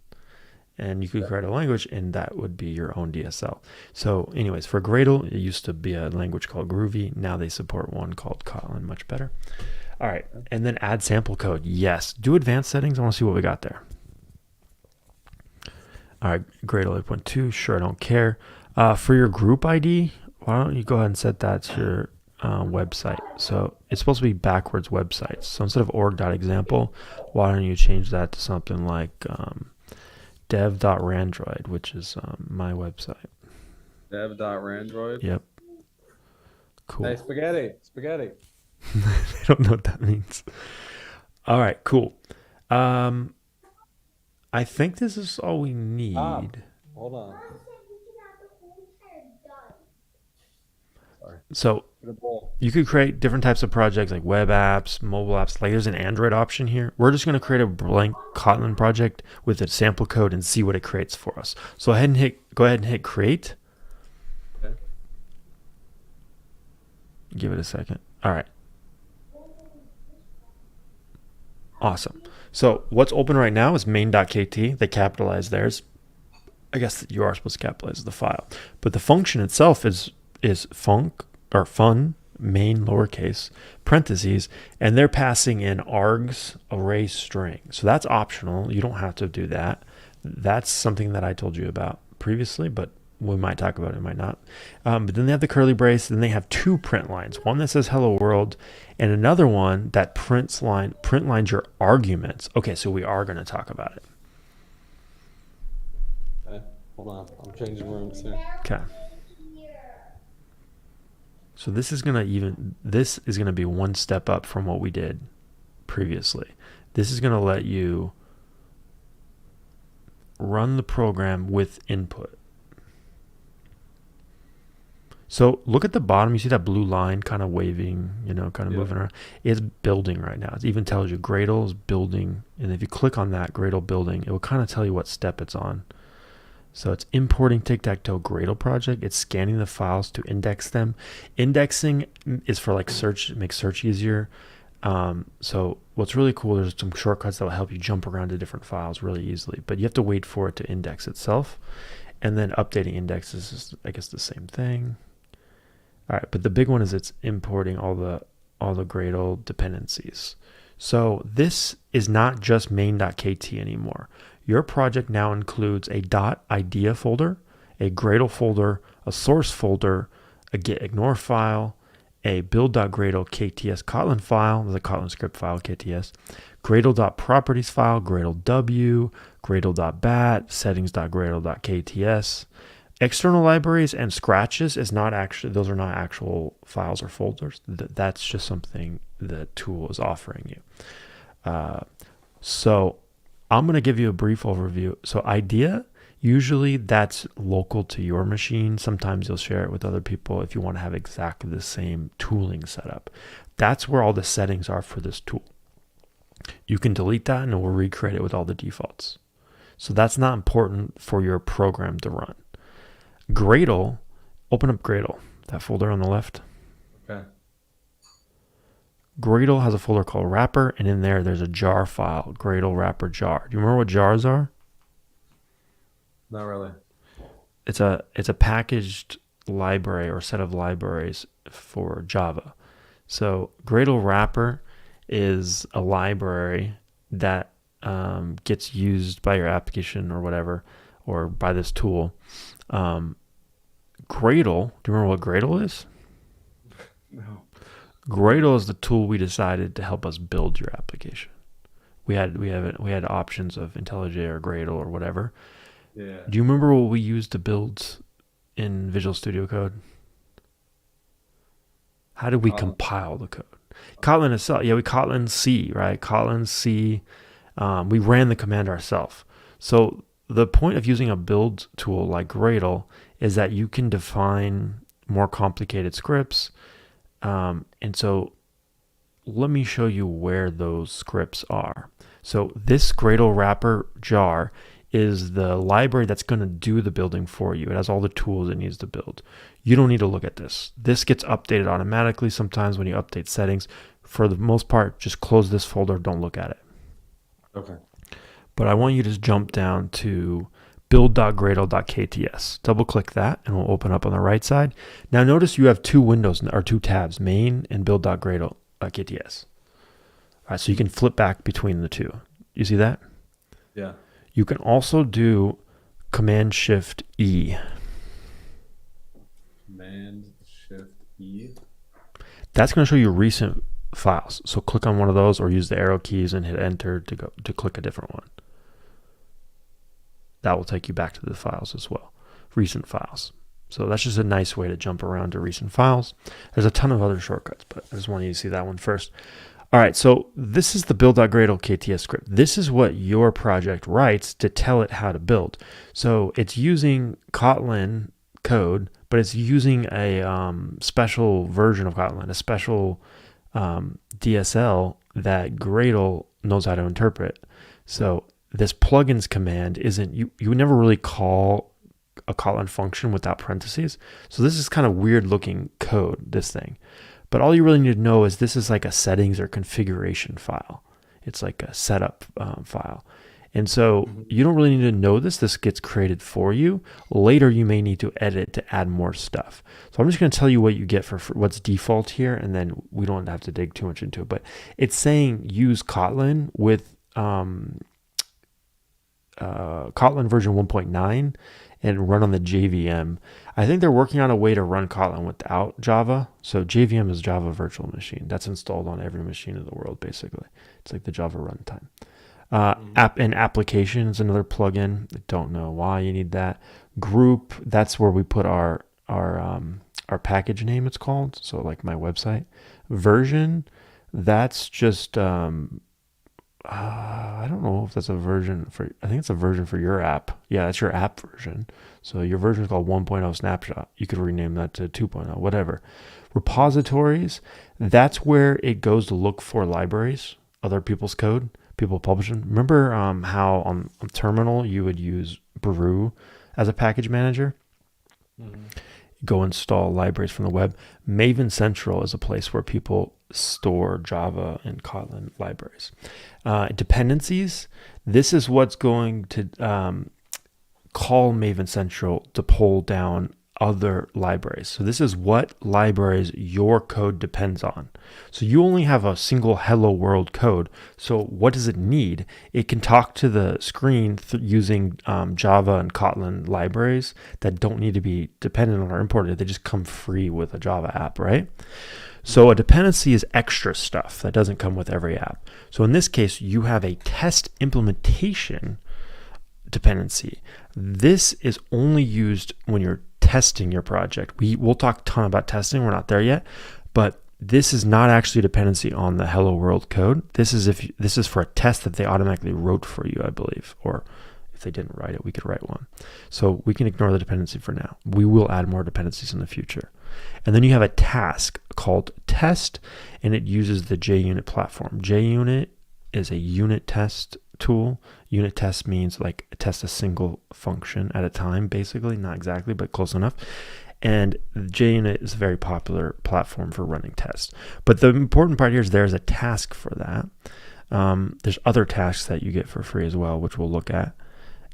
and you could Okay. create a language, and that would be your own DSL. So, anyways, for Gradle, it used to be a language called Groovy. Now they support one called Kotlin, much better. All right, Okay. and then add sample code. Yes, do advanced settings. I want to see what we got there. All right, Gradle 8.2. Sure, I don't care. For your group ID, why don't you go ahead and set that to your website? So it's supposed to be backwards websites. So instead of org.example, why don't you change that to something like dev.randroid, which is my website. Dev.randroid. Yep, Hey, cool. spaghetti. Spaghetti. I don't know what that means. All right, cool. Um, I think this is all we Ah, need. hold on. Sorry. So Get a bowl. you could create different types of projects like web apps, mobile apps. Like there's an Android option here. We're just going to create a blank Kotlin project with a sample code and see what it creates for us. So go ahead and hit create. Okay. Give it a second. All right. Awesome. So what's open right now is main.kt. They capitalize theirs. I guess that you are supposed to capitalize the file, but the function itself is func or fun main lowercase parentheses, and they're passing in args array string. So that's optional. You don't have to do that. That's something that I told you about previously, but we might talk about it, might not. But then they have the curly brace. Then they have two print lines. One that says "Hello World," and another one that print lines your arguments. Okay, so we are going to talk about it. Okay. Hold on. I'm changing rooms here. Okay. So this is gonna be one step up from what we did previously. This is gonna let you run the program with input. So look at the bottom. You see that blue line kind of waving, kind of Yep. moving around. It's building right now. It even tells you Gradle is building, and if you click on that Gradle building, it will kind of tell you what step it's on. So it's importing tic-tac-toe Gradle project. It's scanning the files to index them. Indexing is for like search, make search easier. So what's really cool, there's some shortcuts that will help you jump around to different files really easily, but you have to wait for it to index itself. And then updating indexes is, I guess, the same thing. All right, but the big one is it's importing all the Gradle dependencies. So this is not just main.kt anymore. Your project now includes a .idea folder, a Gradle folder, a source folder, a git ignore file, a build.gradle kts Kotlin file, the Kotlin script file kts, gradle.properties file, gradle w, gradle.bat, settings.gradle.kts. External libraries and scratches is not actually, those are not actual files or folders. That's just something the tool is offering you. So I'm going to give you a brief overview. So idea, usually that's local to your machine. Sometimes you'll share it with other people if you want to have exactly the same tooling setup. That's where all the settings are for this tool. You can delete that and it will recreate it with all the defaults. So that's not important for your program to run. Gradle, open up Gradle, that folder on the left. Okay. Gradle has a folder called wrapper, and in there's a jar file, Gradle wrapper jar. Do you remember what jars are? Not really. It's a packaged library or set of libraries for Java. So Gradle wrapper is a library that gets used by your application or whatever, or by this tool. Gradle, do you remember what Gradle is? No. Gradle is the tool we decided to help us build your application. We had options of IntelliJ or Gradle or whatever. Yeah. Do you remember what we used to build in Visual Studio Code? How did we compile the code? Kotlin itself, we Kotlin C, right? Kotlin C. We ran the command ourselves. So the point of using a build tool like Gradle is that you can define more complicated scripts. And so let me show you where those scripts are. So this Gradle wrapper jar is the library that's going to do the building for you. It has all the tools it needs to build. You don't need to look at this. This gets updated automatically sometimes when you update settings. For the most part, just close this folder. Don't look at it. Okay. But I want you to jump down to build.gradle.kts. Double click that and we'll open up on the right side. Now notice you have two windows or two tabs, main and build.gradle.kts. All right, so you can flip back between the two. You see that? Yeah. You can also do Command Shift E. Command Shift E. That's going to show you recent files. So click on one of those or use the arrow keys and hit enter to click a different one. That will take you back to the files as well, recent files. So that's just a nice way to jump around to recent files. There's a ton of other shortcuts, but I just want you to see that one first. All right, so this is the build.gradle KTS script. This is what your project writes to tell it how to build. So it's using Kotlin code, but it's using a special version of Kotlin, a special DSL that Gradle knows how to interpret. So this plugins command isn't, you would never really call a Kotlin function without parentheses. So this is kind of weird looking code, this thing. But all you really need to know is this is like a settings or configuration file. It's like a setup file. And so you don't really need to know this. This gets created for you. Later, you may need to edit to add more stuff. So I'm just going to tell you what you get for what's default here, and then we don't have to dig too much into it. But it's saying use Kotlin with Kotlin version 1.9 and run on the JVM. I think they're working on a way to run Kotlin without Java. So JVM is Java Virtual Machine. That's installed on every machine in the world, basically. It's like the Java runtime. App and application is another plugin. I don't know why you need that. Group, that's where we put our package name, it's called. So like my website. Version, that's just I don't know if that's a version for, I think it's a version for your app. Yeah, that's your app version. So your version is called 1.0 snapshot. You could rename that to 2.0, whatever. Repositories, that's where it goes to look for libraries, other people's code, people publishing. Remember how on terminal you would use Brew as a package manager? Go install libraries from the web. Maven Central is a place where people store Java and Kotlin libraries. Dependencies, this is what's going to call Maven Central to pull down other libraries. So this is what libraries your code depends on. So you only have a single hello world code. So what does it need? It can talk to the screen using Java and Kotlin libraries that don't need to be dependent on or imported. They just come free with a Java app, right? So a dependency is extra stuff that doesn't come with every app. So in this case, you have a test implementation dependency. This is only used when you're testing your project. We'll talk a ton about testing. We're not there yet, but this is not actually a dependency on the hello world code. This is for a test that they automatically wrote for you, I believe, or if they didn't write it, we could write one. So we can ignore the dependency for now. We will add more dependencies in the future. And then you have a task called test, and it uses the JUnit platform. JUnit is a unit test tool. Unit test means like test a single function at a time, basically, not exactly, but close enough. And JUnit is a very popular platform for running tests. But the important part here is there's a task for that. There's other tasks that you get for free as well, which we'll look at.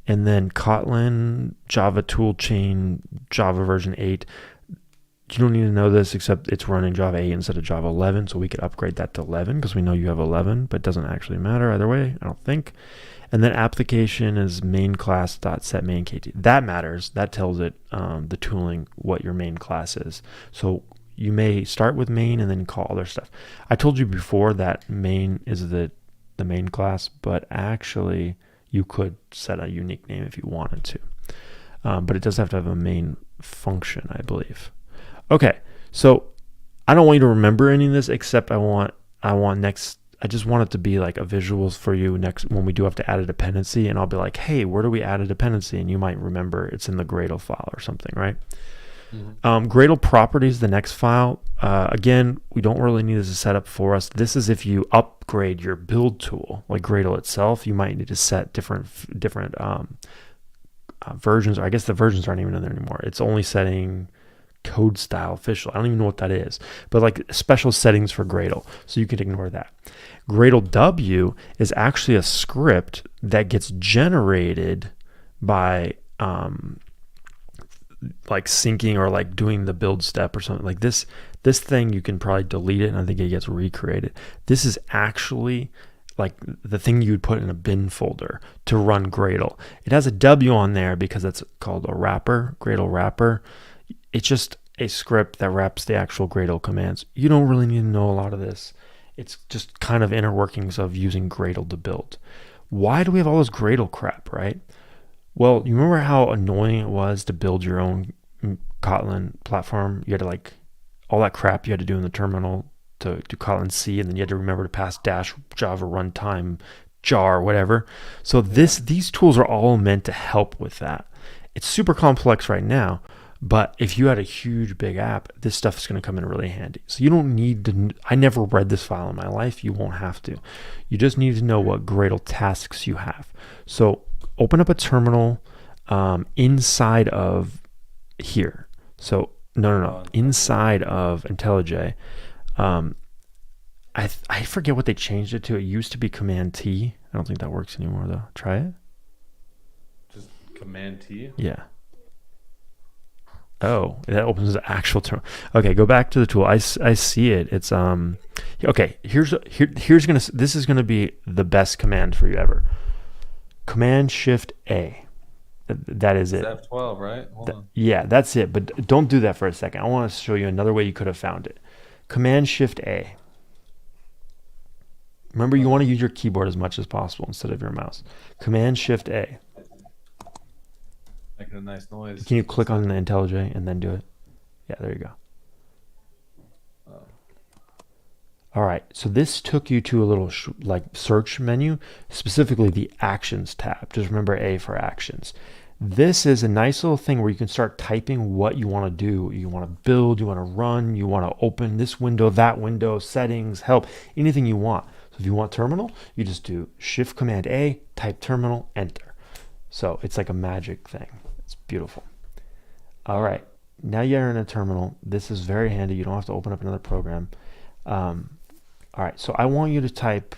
And then Kotlin, Java toolchain, Java version 8. You don't need to know this except it's running Java 8 instead of Java 11, so we could upgrade that to 11 because we know you have 11, but it doesn't actually matter either way, I don't think. And then application is main class dot set main kt. That matters. That tells it the tooling what your main class is. So you may start with main and then call other stuff. I told you before that main is the main class, but actually you could set a unique name if you wanted to. But it does have to have a main function, I believe. Okay, so I don't want you to remember any of this except I just want it to be like a visuals for you next when we do have to add a dependency, and I'll be like, hey, where do we add a dependency? And you might remember it's in the Gradle file or something, right? Mm-hmm. Gradle properties, the next file. Again, we don't really need this to set up for us. This is if you upgrade your build tool, like Gradle itself, you might need to set different versions. Or I guess the versions aren't even in there anymore. It's only setting code style official. I don't even know what that is, but like special settings for Gradle, so you can ignore that. Gradle W is actually a script that gets generated by like syncing or like doing the build step or something like this. This thing you can probably delete it, and I think it gets recreated. This is actually like the thing you would put in a bin folder to run Gradle. It has a W on there because it's called a wrapper, Gradle wrapper. It's just a script that wraps the actual Gradle commands. You don't really need to know a lot of this. It's just kind of inner workings of using Gradle to build. Why do we have all this Gradle crap, right? Well, you remember how annoying it was to build your own Kotlin platform? You had to like all that crap you had to do in the terminal to do Kotlin C, and then you had to remember to pass dash Java runtime jar, whatever. So these tools are all meant to help with that. It's super complex right now, but if you had a huge big app, this stuff is going to come in really handy. So you don't need to, I never read this file in my life. You won't have to. You just need to know what Gradle tasks you have. So open up a terminal inside of here. So no. Inside of IntelliJ. I forget what they changed it to. It used to be Command T. I don't think that works anymore though. Try it. Just Command T? Yeah. Oh, that opens the actual term. Okay, go back to the tool. I see it. It's okay. This is gonna be the best command for you ever. Command Shift A. That is it. It's F12, right? Hold on. Yeah, that's it. But don't do that for a second. I want to show you another way you could have found it. Command Shift A. Remember, you want to use your keyboard as much as possible instead of your mouse. Command Shift A. Making a nice noise. Can you click on the IntelliJ and then do it? Yeah, there you go. All right, so this took you to a little like search menu, specifically the Actions tab. Just remember A for Actions. This is a nice little thing where you can start typing what you want to do. You want to build, you want to run, you want to open this window, that window, settings, help, anything you want. So if you want terminal, you just do Shift Command A, type terminal, enter. So it's like a magic thing. It's beautiful. All right, now you're in a terminal. This is very handy. You don't have to open up another program. All right, so I want you to type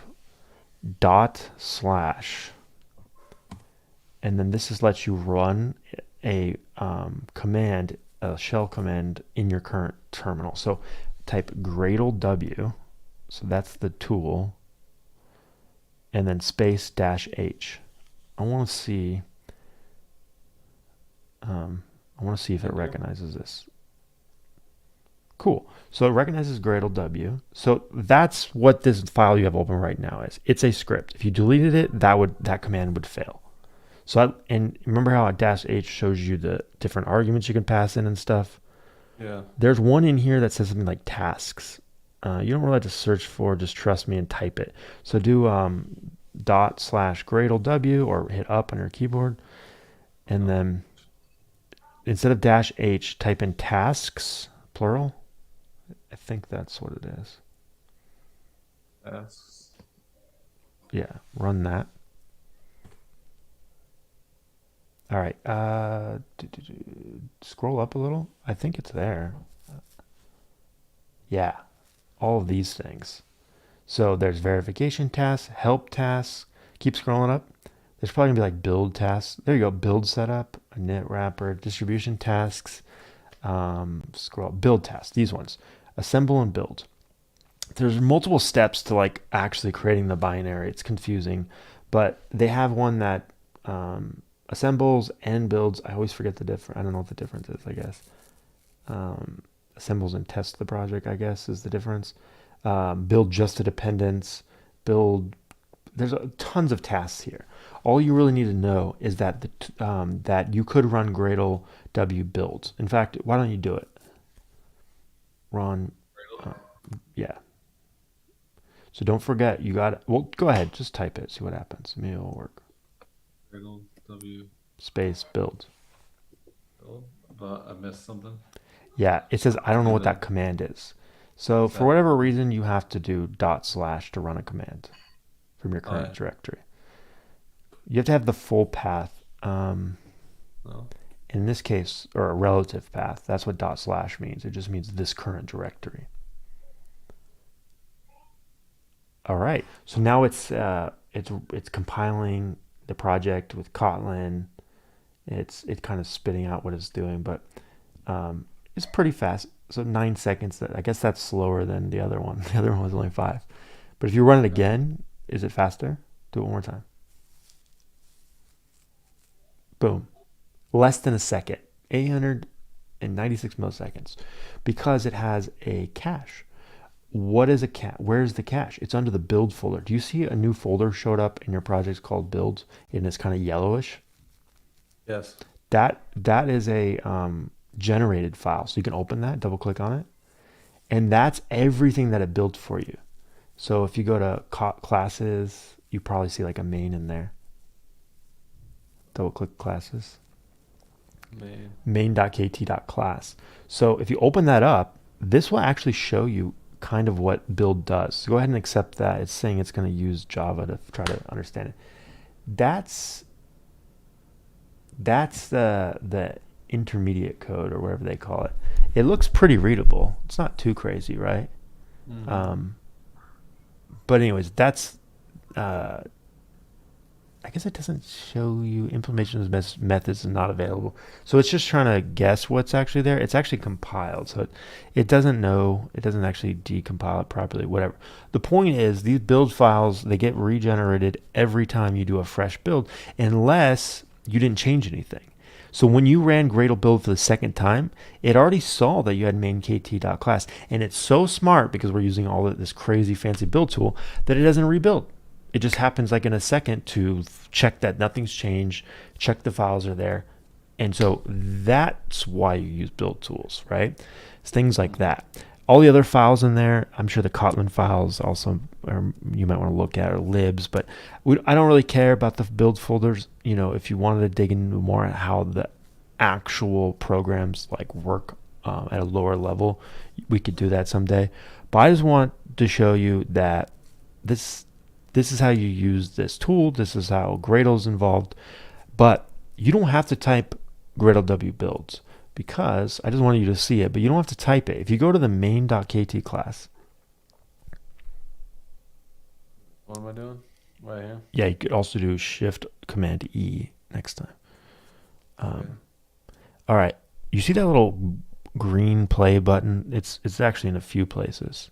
/, and then this lets you run a command, a shell command in your current terminal. So type Gradle W, so that's the tool, and then space -H. I want to see if it recognizes this. Cool. So it recognizes Gradle W. So that's what this file you have open right now is. It's a script. If you deleted it, that command would fail. So and remember how -H shows you the different arguments you can pass in and stuff? Yeah. There's one in here that says something like tasks. You don't really have to search for, just trust me and type it. So do /Gradle W or hit up on your keyboard, and then instead of -H, type in tasks, plural. I think that's what it is. Tasks. Yeah, run that. All right. Scroll up a little. I think it's there. Yeah, all of these things. So there's verification tasks, help tasks. Keep scrolling up. There's probably gonna be like build tasks. There you go. Build setup, a knit wrapper, distribution tasks. Scroll build tasks. These ones. Assemble and build. There's multiple steps to like actually creating the binary. It's confusing, but they have one that assembles and builds. I always forget the difference. I don't know what the difference is. I guess assembles and tests the project. I guess is the difference. Build just a dependence. Build. There's tons of tasks here. All you really need to know is that that you could run Gradle W builds. In fact, why don't you do it? Run. Uh, yeah. So don't forget, you got. Well, go ahead, just type it, see what happens. Maybe it'll work. Gradle W Space build. build. But I missed something. Yeah, it says I don't know Do what the that command is. So what's for that? whatever reason, you have to do / to run a command from your Oh current yeah. directory. You have to have the full path. No. In this case, or a relative path. That's what / means. It just means this current directory. All right. So now it's compiling the project with Kotlin. It's kind of spitting out what it's doing, but it's pretty fast. So 9 seconds. I guess that's slower than the other one. The other one was only 5. But if you run it Okay. again, is it faster? Do it one more time. Boom. Less than a second. 896 milliseconds. Because it has a cache. What is a cache? Where's the cache? It's under the build folder. Do you see a new folder showed up in your project called builds and it's kind of yellowish? Yes. That is a generated file. So you can open that, double click on it, and that's everything that it built for you. So if you go to classes, you probably see like a main in there. Double click classes. Main. Main.kt.class. So if you open that up, this will actually show you kind of what build does. So go ahead and accept that. It's saying it's going to use Java to try to understand it. That's the intermediate code or whatever they call it. It looks pretty readable. It's not too crazy, right? Mm-hmm. Um, but anyways, that's uh, I guess it doesn't show you implementation of methods is not available. So it's just trying to guess what's actually there. It's actually compiled, so it doesn't know. It doesn't actually decompile it properly. Whatever. The point is, these build files they get regenerated every time you do a fresh build, unless you didn't change anything. So when you ran Gradle build for the second time, it already saw that you had main kt.class, and it's so smart because we're using all of this crazy fancy build tool that it doesn't rebuild. It just happens like in a second to check that nothing's changed, check the files are there. And so that's why you use build tools, right? It's things like Mm-hmm. that. All the other files in there, I'm sure the Kotlin files also you might want to look at, or libs, but I don't really care about the build folders. You know, if you wanted to dig into more at how the actual programs like work at a lower level, we could do that someday. But I just want to show you that this this is how you use this tool. This is how Gradle's involved. But you don't have to type Gradle W builds because I just wanted you to see it, but you don't have to type it. If you go to the main.kt class, What am I doing? Right here. yeah, you could also do Shift Command E next time. Okay. All right, you see that little green play button? It's actually in a few places.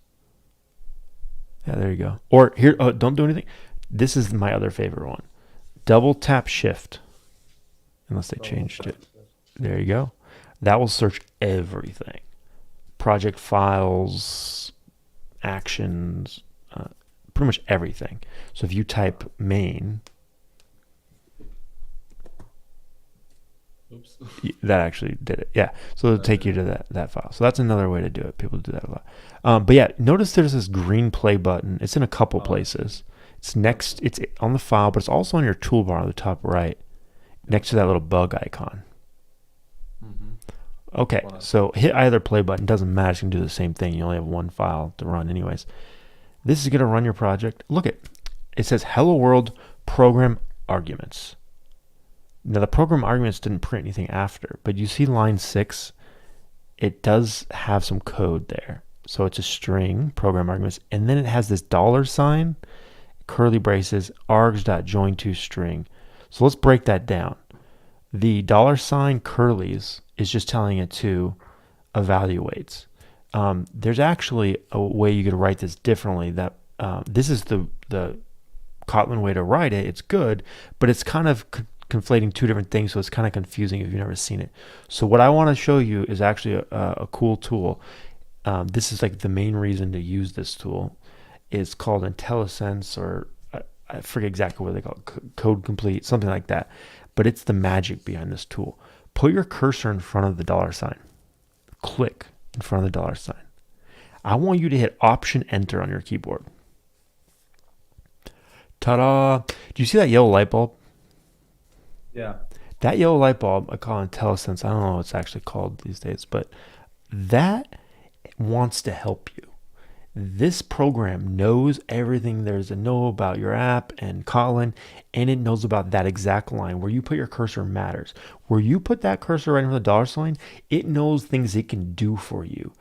Yeah, there you go. Or here, oh, don't do anything. This is my other favorite one. Double tap Shift, unless they Double changed tap it. shift. There you go. That will search everything. Project files, actions, pretty much everything. So if you type main, Oops. that actually did it. Yeah. So it'll take you Okay. to that file. So that's another way to do it. People do that a lot. But yeah, notice there's this green play button. It's in a couple Oh, places. It's yep. next. It's on the file, but it's also on your toolbar on the top right, Yep. next to that little bug icon. Mm-hmm. Okay, What? so hit either play button. Doesn't matter. It's gonna do the same thing. You only have one file to run, anyways. This is gonna run your project. Look at, it says hello world program arguments. Now the program arguments didn't print anything after, but you see line 6, it does have some code there. So it's a string, program arguments, and then it has this $sign, curly braces, args.join to string. So let's break that down. The $sign curlies is just telling it to evaluates. There's actually a way you could write this differently. That this is the Kotlin way to write it. It's good, but it's kind of conflating two different things, so it's kind of confusing if you've never seen it. So what I want to show you is actually a cool tool. This is like the main reason to use this tool. It's called IntelliSense, or I forget exactly what they call it, Code Complete, something like that. But it's the magic behind this tool. Put your cursor in front of the $sign. Click in front of the $sign. I want you to hit Option Enter on your keyboard. Ta-da! Do you see that yellow light bulb? Yeah. That yellow light bulb, I call it IntelliSense. I don't know what it's actually called these days, but that wants to help you. This program knows everything there is to know about your app and Kotlin, and it knows about that exact line. Where you put your cursor matters. Where you put that cursor right in front of the $sign, it knows things it can do for you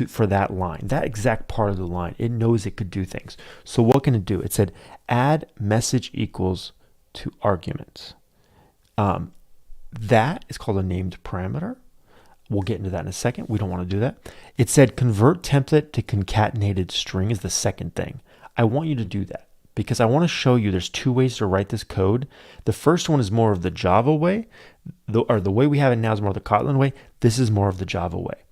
for that line, that exact part of the line. It knows it could do things. So what can it do? It said add message equals to arguments. That is called a named parameter. We'll get into that in a second. We don't want to do that. It said convert template to concatenated string is the second thing. I want you to do that because I want to show you there's two ways to write this code. The first one is more of the Java way, or the way we have it now is more of the Kotlin way. This is more of the Java way.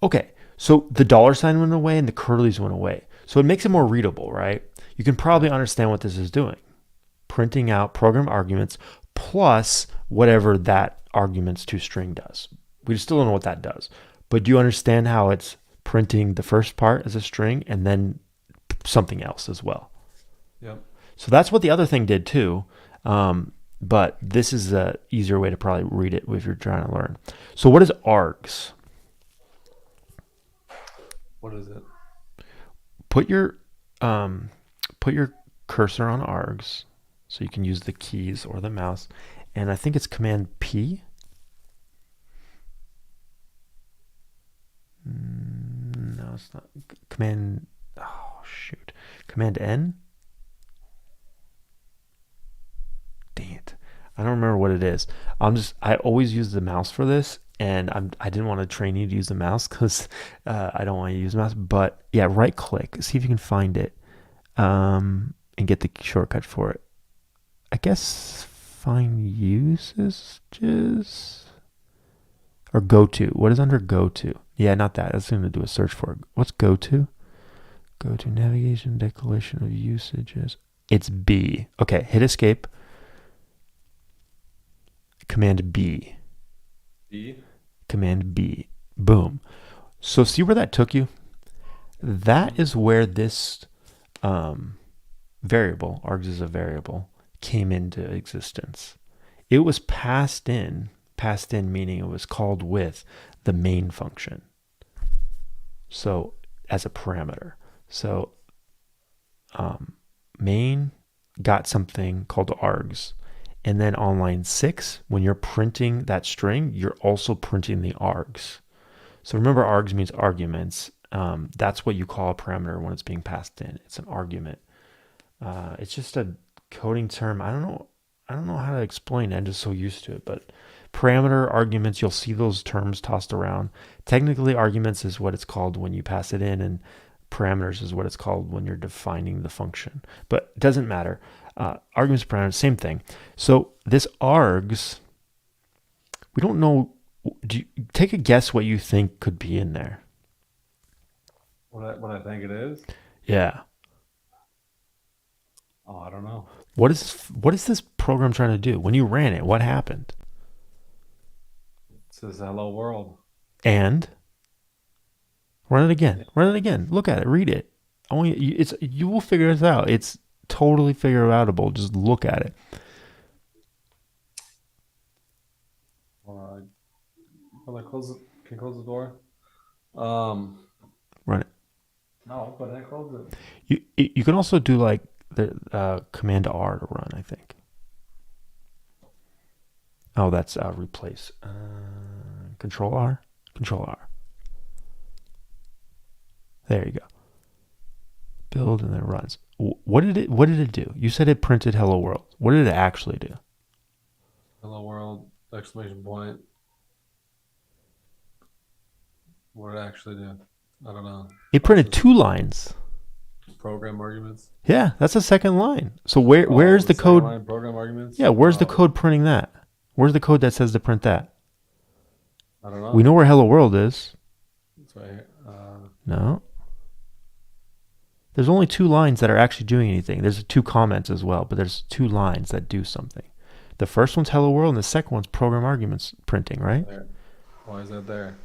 Okay, so the $sign went away and the curlies went away. So it makes it more readable, right? You can probably understand what this is doing. Printing out program arguments plus whatever that arguments to string does. We still don't know what that does. But do you understand how it's printing the first part as a string and then something else as well? Yep. So that's what the other thing did too. But this is the easier way to probably read it if you're trying to learn. So what is args? What is it? Put your cursor on args so you can use the keys or the mouse. And I think it's Command P. No, it's not. Command. Oh shoot. Command N. Dang it. I don't remember what it is. I always use the mouse for this, and I didn't want to train you to use the mouse because I don't want you to use the mouse. But yeah, right click. See if you can find it, and get the shortcut for it. I guess find usages or go to. What is under go to? Yeah, not that. That's going to do a search for it. What's go to? Go to navigation declaration of usages. It's B. Okay, hit escape. Command B. B. Command B. Boom. So see where that took you? That is where this variable, args is a variable, came into existence. It was passed in meaning it was called with the main function. So as a parameter. So main got something called args. And then on line 6, when you're printing that string, you're also printing the args. So remember, args means arguments. That's what you call a parameter when it's being passed in. It's an argument. It's just a coding term. I don't know how to explain it. I'm just so used to it. But parameter, arguments, you'll see those terms tossed around. Technically, arguments is what it's called when you pass it in, and parameters is what it's called when you're defining the function. But it doesn't matter. Arguments, parameters, same thing. So this args, we don't know. Take a guess what you think could be in there. What I think it is? Yeah. Oh, I don't know. What is this program trying to do? When you ran it, what happened? It says hello world. And run it again. Run it again. Look at it. Read it. You will figure this out. It's totally figure outable. Just look at it. Can I close it? Can you close the door? Run it. No, but I closed it. You can also do like The Command R to run, I think. Oh, that's replace. Control R. Control R. There you go. Build and then it runs. What did it do? You said it printed hello world. What did it actually do? Hello world! Exclamation point. What did it actually do? I don't know. It printed 2 lines. Program arguments. Yeah, that's the second line. So where's the code? Line program arguments. Yeah, where's the code printing that? Where's the code that says to print that? I don't know. We know where hello world is. It's right here. No. There's only 2 lines that are actually doing anything. There's 2 comments as well, but there's 2 lines that do something. The first one's hello world and the second one's program arguments printing, right? There. Why is that there?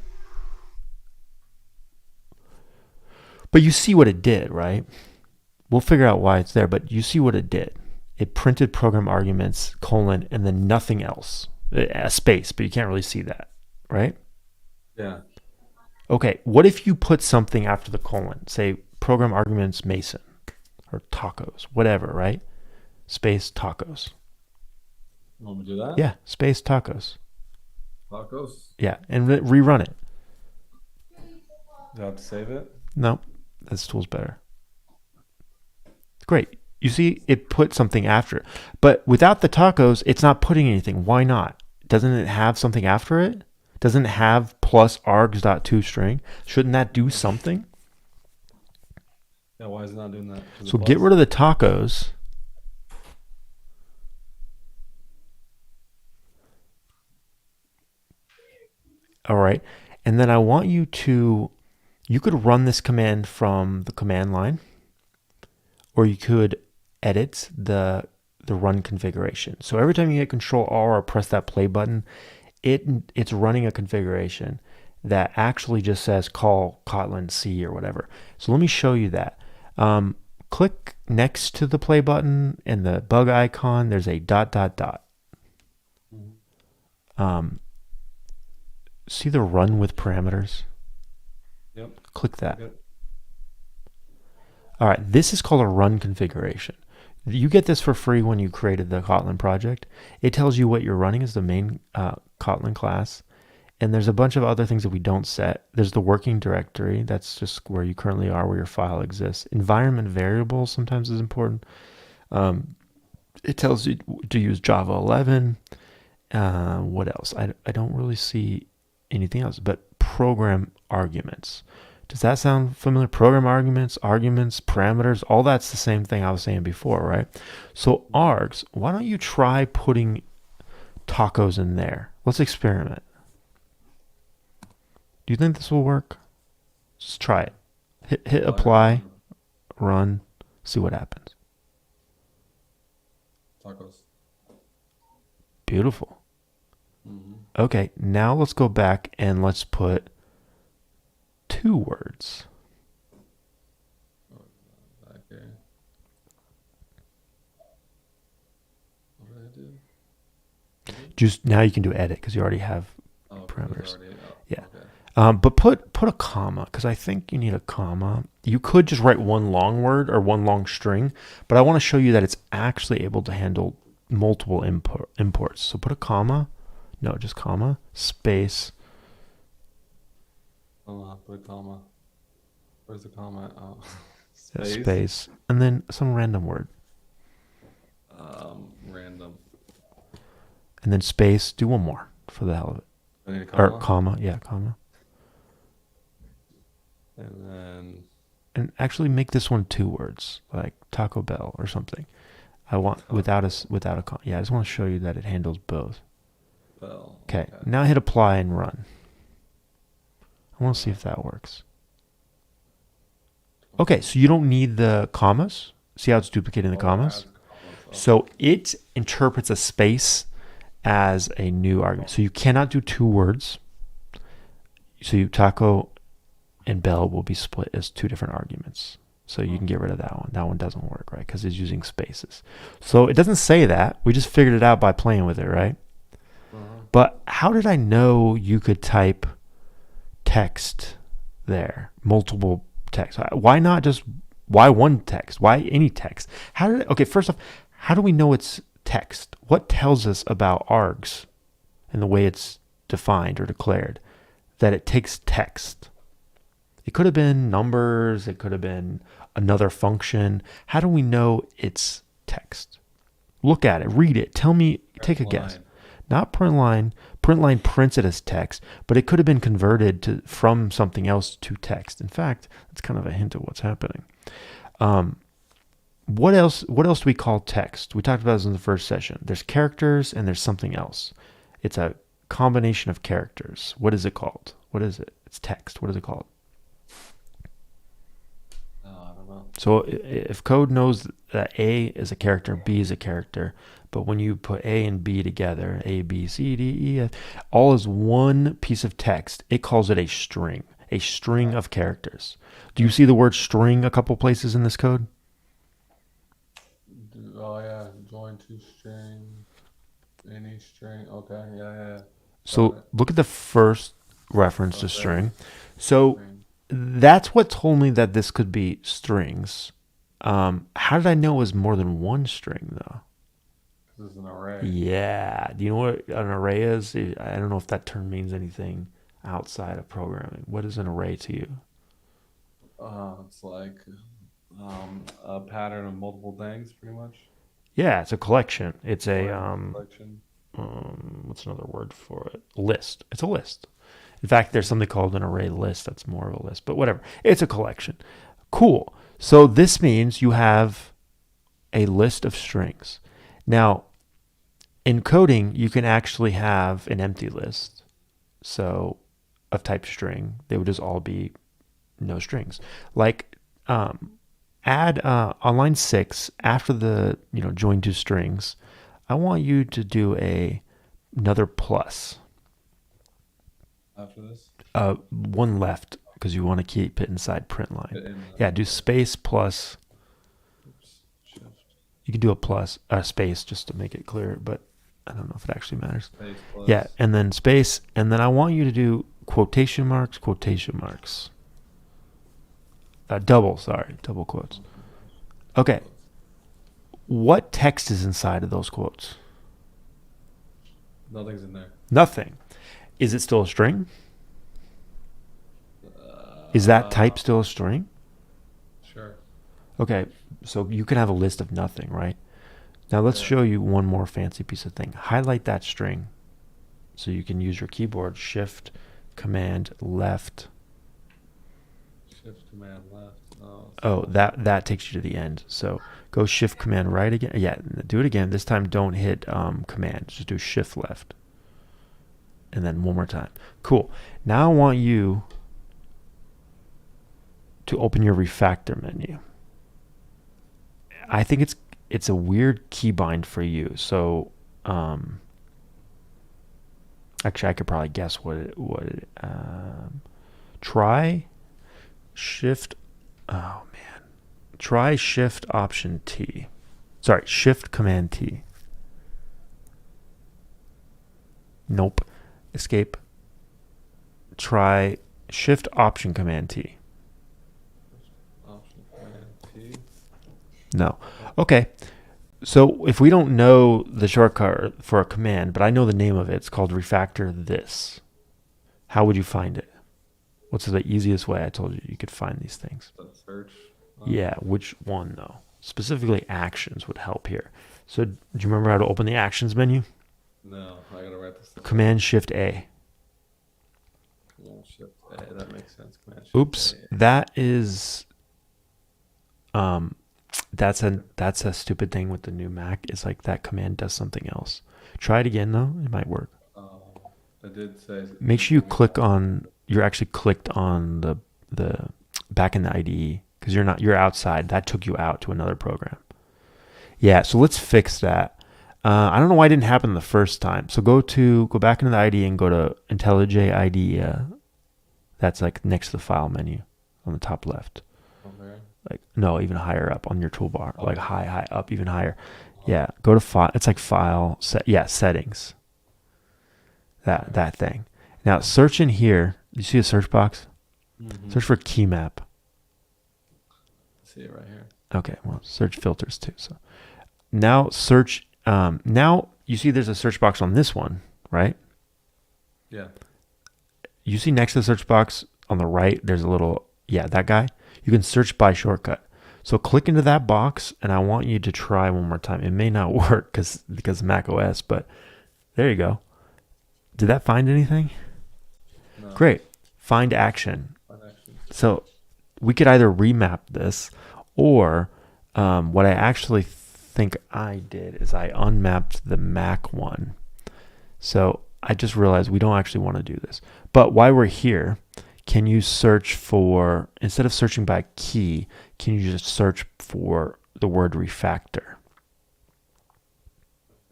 But you see what it did, right? We'll figure out why it's there, but you see what it did. It printed program arguments, colon, and then nothing else. A space, but you can't really see that, right? Yeah. Okay, what if you put something after the colon? Say program arguments Mason or tacos, whatever, right? Space tacos. You want me to do that? Yeah, space tacos. Tacos. Yeah, and rerun it. Do I have to save it? No, this tool's better. Great. You see, it put something after it. But without the tacos, it's not putting anything. Why not? Doesn't it have something after it? Doesn't it have plus args.toString? Shouldn't that do something? Yeah, why is it not doing that? So get rid of the tacos. All right. And then I want you could run this command from the command line, or you could edit the run configuration. So every time you hit Control R or press that play button, it's running a configuration that actually just says call Kotlin C or whatever. So let me show you that. Click next to the play button and the bug icon. There's a ... See the run with parameters? Yep. Click that. Yep. All right, this is called a run configuration. You get this for free when you created the Kotlin project. It tells you what you're running as the main Kotlin class. And there's a bunch of other things that we don't set. There's the working directory. That's just where you currently are, where your file exists. Environment variables sometimes is important. It tells you to use Java 11. What else? I don't really see anything else, but program arguments. Does that sound familiar? Program arguments, parameters, all that's the same thing I was saying before, right? So args, why don't you try putting tacos in there? Let's experiment. Do you think this will work? Just try it. Hit apply, run, see what happens. Tacos. Beautiful. Okay, now let's go back and let's put 2 words. Back here. What did I do? Just now you can do edit because you already have parameters. Yeah. Okay. But put a comma because I think you need a comma. You could just write one long word or one long string, but I want to show you that it's actually able to handle multiple imports. So put a comma. No, just comma, space. Put a comma. Where's the comma? Oh, space. Yeah, space. And then some random word. Random. And then space. Do one more for the hell of it. I need a comma? Or comma. Yeah, comma. And then. And actually make this one 2 words, like Taco Bell or something. I want without a comma. Yeah, I just want to show you that it handles both. Bell. Okay. Now hit apply and run. I want to see if that works. Okay, so you don't need the commas. See how it's duplicating the commas? So it interprets a space as a new argument. So you cannot do 2 words. So you taco and bell will be split as 2 different arguments. So you can get rid of that one. That one doesn't work, right? Because it's using spaces. So it doesn't say that. We just figured it out by playing with it, right? But how did I know you could type text there? Multiple text. Why not just Why one text? Why any text? Okay, first off, how do we know it's text? What tells us about args and the way it's defined or declared that it takes text? It could have been numbers. It could have been another function. How do we know it's text? Look at it, read it. Tell me, take a guess. Not print line. Print line prints it as text, but it could have been converted from something else to text. In fact, that's kind of a hint of what's happening. What else? What else do we call text? We talked about this in the first session. There's characters and there's something else. It's a combination of characters. What is it called? What is it? It's text. What is it called? I don't know. So if code knows that A is a character, B is a character, but when you put A and B together, A, B, C, D, E, F, all is one piece of text, it calls it a string of characters. Do you see the word string a couple places in this code? Oh yeah, join to string, any string. Okay, yeah. So look at the first reference to string. So String. that's what told me that this could be strings. How did I know it was more than one string though? This is an array. Yeah. Do you know what an array is? I don't know if that term means anything outside of programming. What is an array to you? It's like a pattern of multiple things, pretty much. Yeah, it's a collection. It's a Collection. what's another word for it? List. It's a list. In fact, there's something called an array list. That's more of a list, but whatever. It's a collection. Cool. So this means you have a list of strings. Now, in coding, you can actually have an empty list. So of type string, they would just all be no strings. Like add on line 6 after the join two strings. I want you to do another plus. After this. One left because you want to keep it inside print line. Yeah, do space plus. Shift. You can do a plus space just to make it clear, but I don't know if it actually matters. Space plus. Yeah, and then space, and then I want you to do quotation marks. Double quotes. Okay. What text is inside of those quotes? Nothing's in there. Nothing. Is it still a string? Is that type still a string? Sure. Okay, so you can have a list of nothing, right? Now let's show you one more fancy piece of thing. Highlight that string so you can use your keyboard, Shift, Command, Left. Shift, Command, Left. Oh, that takes you to the end. So go Shift, Command, Right again. Yeah, do it again. This time don't hit Command. Just do Shift, Left. And then one more time. Cool. Now I want you to open your refactor menu. I think it's a weird keybind for you. So actually I could probably guess try Shift. Oh man. Try Shift Option T. Sorry, Shift Command T. Nope. Escape. Try Shift Option Command T. Option Command T. No. Okay. So if we don't know the shortcut for a command, but I know the name of it, it's called refactor this. How would you find it? What's the easiest way I told you could find these things? Search. Yeah, which one though? Specifically actions would help here. So do you remember how to open the actions menu? No, I gotta write this down. Command Shift A. Command Shift A. That makes sense. Command Shift Oops, A. that is that's a stupid thing with the new Mac. It's like that command does something else. Try it again though, it might work. I did say. Make sure you click on. You're actually clicked on the back in the IDE because you're outside. That took you out to another program. Yeah, so let's fix that. I don't know why it didn't happen the first time. So go back into the IDE and go to IntelliJ IDEA. That's like next to the file menu on the top left. Okay. Like no, even higher up on your toolbar. Like high up, even higher. Yeah, go to file. It's like file set. Yeah, settings. That thing. Now search in here. You see a search box? Mm-hmm. Search for key map. see it right here. Okay, well, search filters too. So now search. Now you see there's a search box on this one, right? Yeah. You see next to the search box on the right, there's a little, yeah, that guy. You can search by shortcut. So click into that box, and I want you to try one more time. It may not work because Mac OS, but there you go. Did that find anything? No. Great. Find action. Actually. So we could either remap this, or what I actually think I did is I unmapped the Mac one. So I just realized we don't actually want to do this. But while we're here, can you search for, instead of searching by key, can you just search for the word refactor?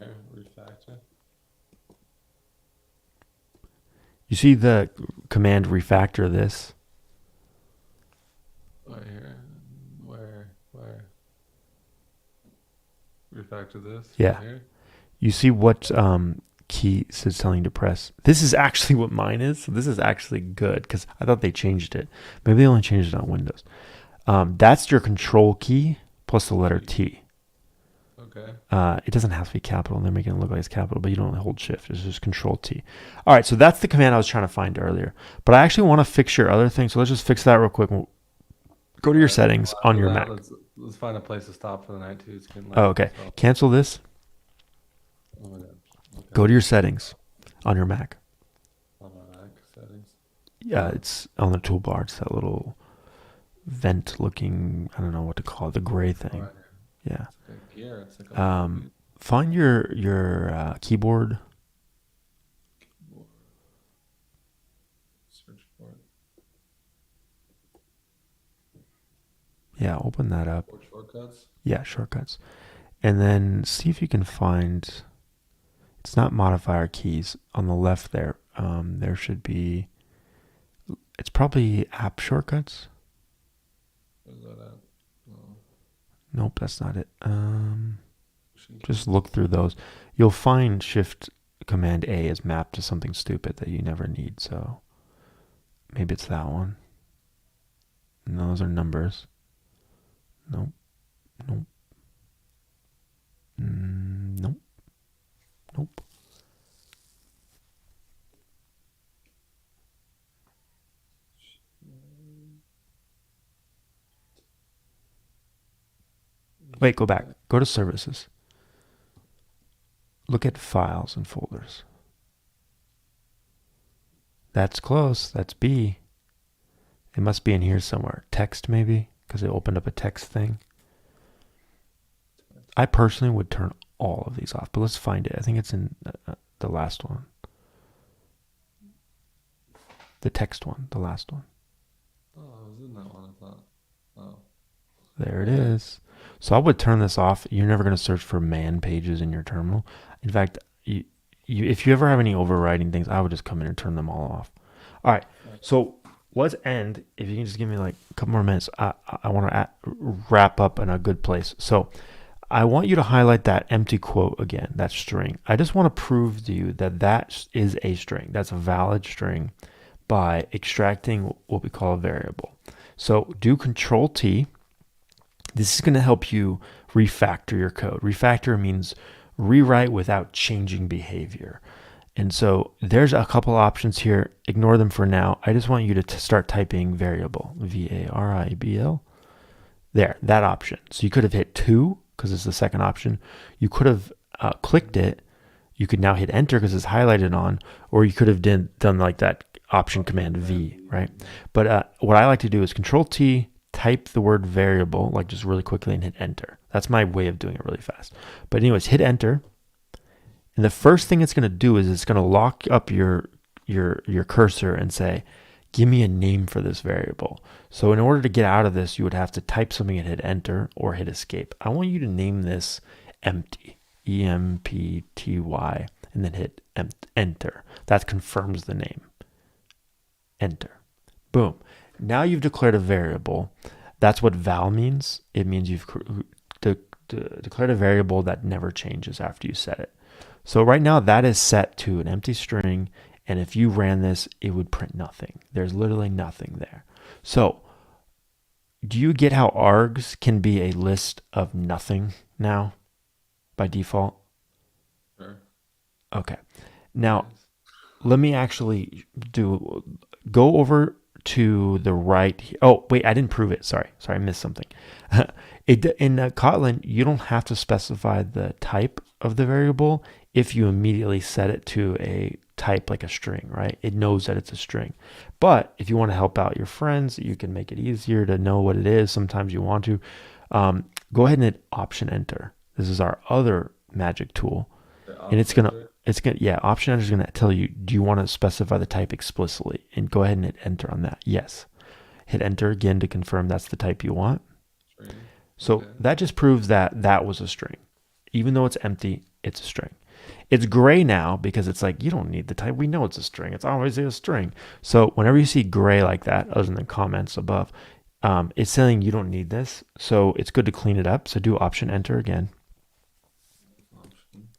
Okay, refactor. You see the command refactor this? Right here. Where? Refactor this? Yeah. Right here? You see what key is telling you to press? This is actually what mine is. So this is actually good because I thought they changed it. Maybe they only changed it on Windows. That's your control key plus the letter T. Okay. It doesn't have to be capital, and they're making it look like it's capital, but you don't hold shift. It's just control T. All right, so that's the command I was trying to find earlier. But I actually want to fix your other thing, so let's just fix that real quick. Go to your settings on your Mac. Let's find a place to stop for the night too. It's getting Oh, okay. Cancel this. Oh my god. Okay. Go to your settings on your Mac. On my Mac settings. Yeah, it's on the toolbar. It's that little vent-looking, I don't know what to call it, the gray thing. Right. Yeah. It's like a gear. It's like a Find your keyboard. Search for it. Yeah, open that up. Or shortcuts. Yeah, shortcuts. And then see if you can find, it's not modifier keys. On the left there, there should be, it's probably app shortcuts. Where's that at? No. Nope, that's not it. Just look through those. You'll find Shift Command A is mapped to something stupid that you never need. So maybe it's that one. And those are numbers. Nope. Nope. Nope. Nope. Wait, go back. Go to services. Look at files and folders. That's close. That's B. It must be in here somewhere. Text maybe, because it opened up a text thing. I personally would turn all of these off, but let's find it. I think it's in the last one. The text one, the last one. Oh, I was in that one, I thought. Oh. There it is. So I would turn this off. You're never going to search for man pages in your terminal. In fact, if you ever have any overriding things, I would just come in and turn them all off. All right. So let's end. If you can just give me like a couple more minutes, I want to wrap up in a good place. So I want you to highlight that empty quote again, that string. I just want to prove to you that that is a string. That's a valid string by extracting what we call a variable. So do Control T. This is going to help you refactor your code. Refactor means rewrite without changing behavior. And so there's a couple options here. Ignore them for now. I just want you to start typing variable, V-A-R-I-B-L. There, that option. So you could have hit 2 because it's the second option. You could have clicked it. You could now hit enter because it's highlighted on, or you could have done like that option command V, right? But what I like to do is Control T, type the word variable, like just really quickly, and hit enter. That's my way of doing it really fast. But anyways, hit enter. And the first thing it's going to do is it's going to lock up your cursor and say, give me a name for this variable. So in order to get out of this, you would have to type something and hit enter or hit escape. I want you to name this empty, E-M-P-T-Y, and then hit enter. That confirms the name. Enter. Boom. Now you've declared a variable. That's what val means. It means you've declared a variable that never changes after you set it. So right now that is set to an empty string, and if you ran this, it would print nothing. There's literally nothing there. So Do you get how args can be a list of nothing now by default? Sure. Okay. Now, Yes. let me actually do go over to the right. Oh, wait, I didn't prove it. Sorry, I missed something. In Kotlin, you don't have to specify the type of the variable if you immediately set it to a type like a string, right? It knows that it's a string. But if you want to help out your friends, you can make it easier to know what it is. Sometimes you want to. Go ahead and hit Option Enter. This is our other magic tool, The and option enter. yeah, Option Enter is gonna tell you, do you want to specify the type explicitly, and go ahead and hit Enter on that. Yes. Hit Enter again to confirm that's the type you want. String. So Okay. that just proves that that was a string. Even though it's empty, it's a string. It's gray now because it's like, you don't need the type. We know it's a string. It's always a string. So whenever you see gray like that, other than the comments above, it's saying you don't need this. So it's good to clean it up. So do Option Enter again, Option.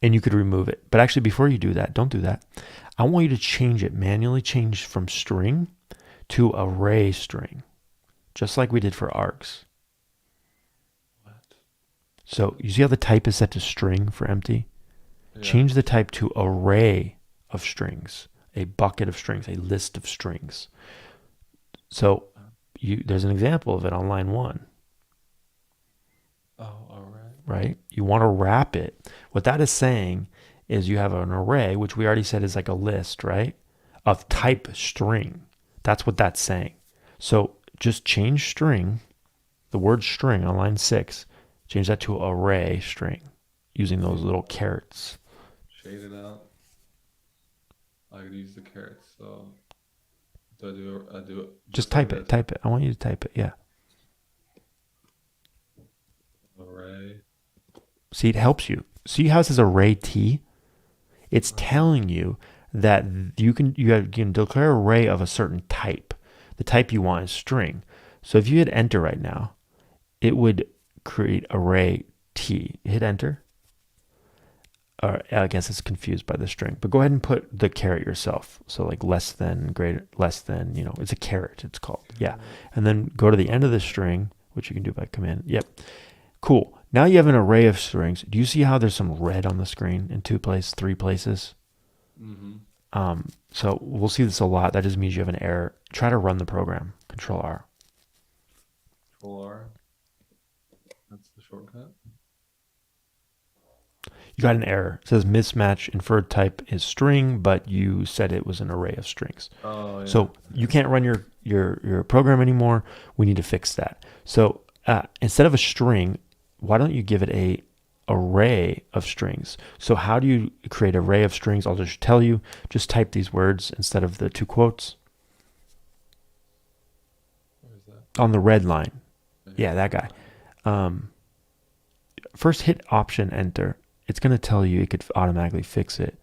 and you could remove it. But actually, before you do that, don't do that. I want you to change it, manually change from string to array string, just like we did for args. What? So you see how the type is set to string for empty? Yeah. Change the type to array of strings, a bucket of strings, a list of strings. So there's an example of it on line 1, Oh, all right. right? You want to wrap it. What that is saying is you have an array, which we already said is like a list, right? Of type string. That's what that's saying. So just change string, the word string on line 6, change that to array string using those little carrots. Shade it out. I could use the carrots. So do I do it? I do it Just just like type it, this. type it. I want you to type it. Yeah. Array. See, it helps you. See how it says array T? It's Uh-huh. telling you that you can declare an array of a certain type. The type you want is string. So if you hit enter right now, it would create array T. Hit enter. Or I guess it's confused by the string, but go ahead and put the caret yourself. So like less than, greater, less than, it's a caret, it's called. Yeah. Carrot. And then go to the end of the string, which you can do by command. Yep. Cool. Now you have an array of strings. Do you see how there's some red on the screen in 3 places? Mm-hmm. So we'll see this a lot. That just means you have an error. Try to run the program. Control R. Control R. That's the shortcut. You got an error. It says mismatch. Inferred type is string, but you said it was an array of strings. Oh yeah. So you can't run your program anymore. We need to fix that. So instead of a string, why don't you give it a array of strings? So how do you create an array of strings? I'll just tell you. Just type these words instead of the 2 quotes Where is that? on the red line. Right Yeah, here. that guy. First hit Option Enter. It's going to tell you it could automatically fix it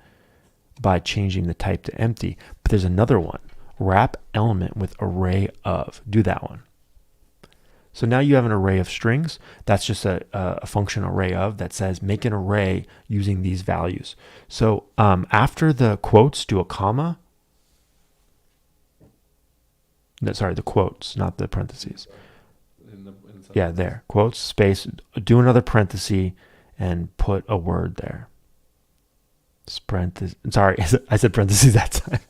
by changing the type to empty. But there's another one. Wrap element with array of. Do that one. So now you have an array of strings. That's just a function array of that says make an array using these values. So after the quotes, do a comma. No, sorry, the quotes, not the parentheses. In the inside Yeah, the there. Quotes, space, do another parenthesis, and put a word there. Sorry, I said parentheses that time.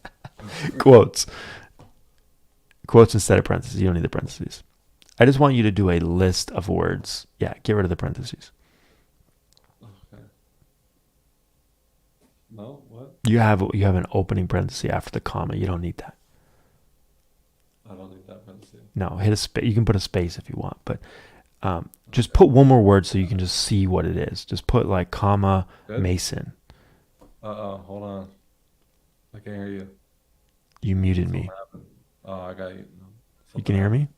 Quotes. Quotes instead of parentheses. You don't need the parentheses. I just want you to do a list of words. Yeah, get rid of the parentheses. Okay. No, what? You have an opening parenthesis after the comma. You don't need that. I don't need that parenthesis. No, hit a space. You can put a space if you want, but just Okay. put one more word so you can just see what it is. Just put like comma Good. Mason. Hold on. I can't hear you. You muted Something me. happened. Oh, I got you. No, You something can hear happened. me?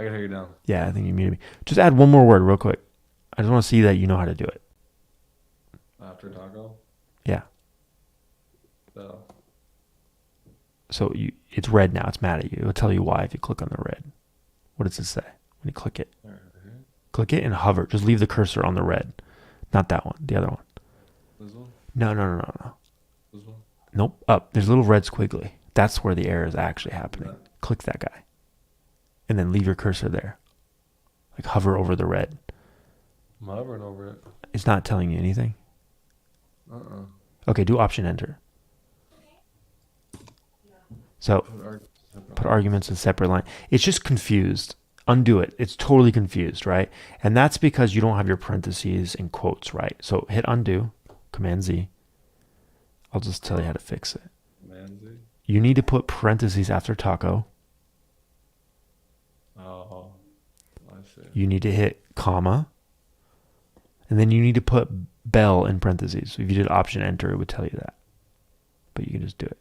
I can hear you now. Yeah, I think you muted me. Just add one more word real quick. I just want to see that you know how to do it. After taco. Yeah. So So it's red now. It's mad at you. It'll tell you why if you click on the red. What does it say when you click it? right here. Click it and hover. Just leave the cursor on the red. Not that one. The other one. This one. No. This one. Nope. Up. There's a little red squiggly. That's where the error is actually happening. That. Click that guy. and then leave your cursor there. Like hover over the red. I'm hovering over it. It's not telling you anything. Uh-uh. Okay, do Option Enter. So put arguments in separate line. It's just confused. Undo it. It's totally confused, right? And that's because you don't have your parentheses and quotes right. So hit undo, Command Z. I'll just tell you how to fix it. Command Z. You need to put parentheses after taco. Oh, I see. You need to hit comma. And then you need to put bell in parentheses. So if you did Option Enter, it would tell you that. But you can just do it.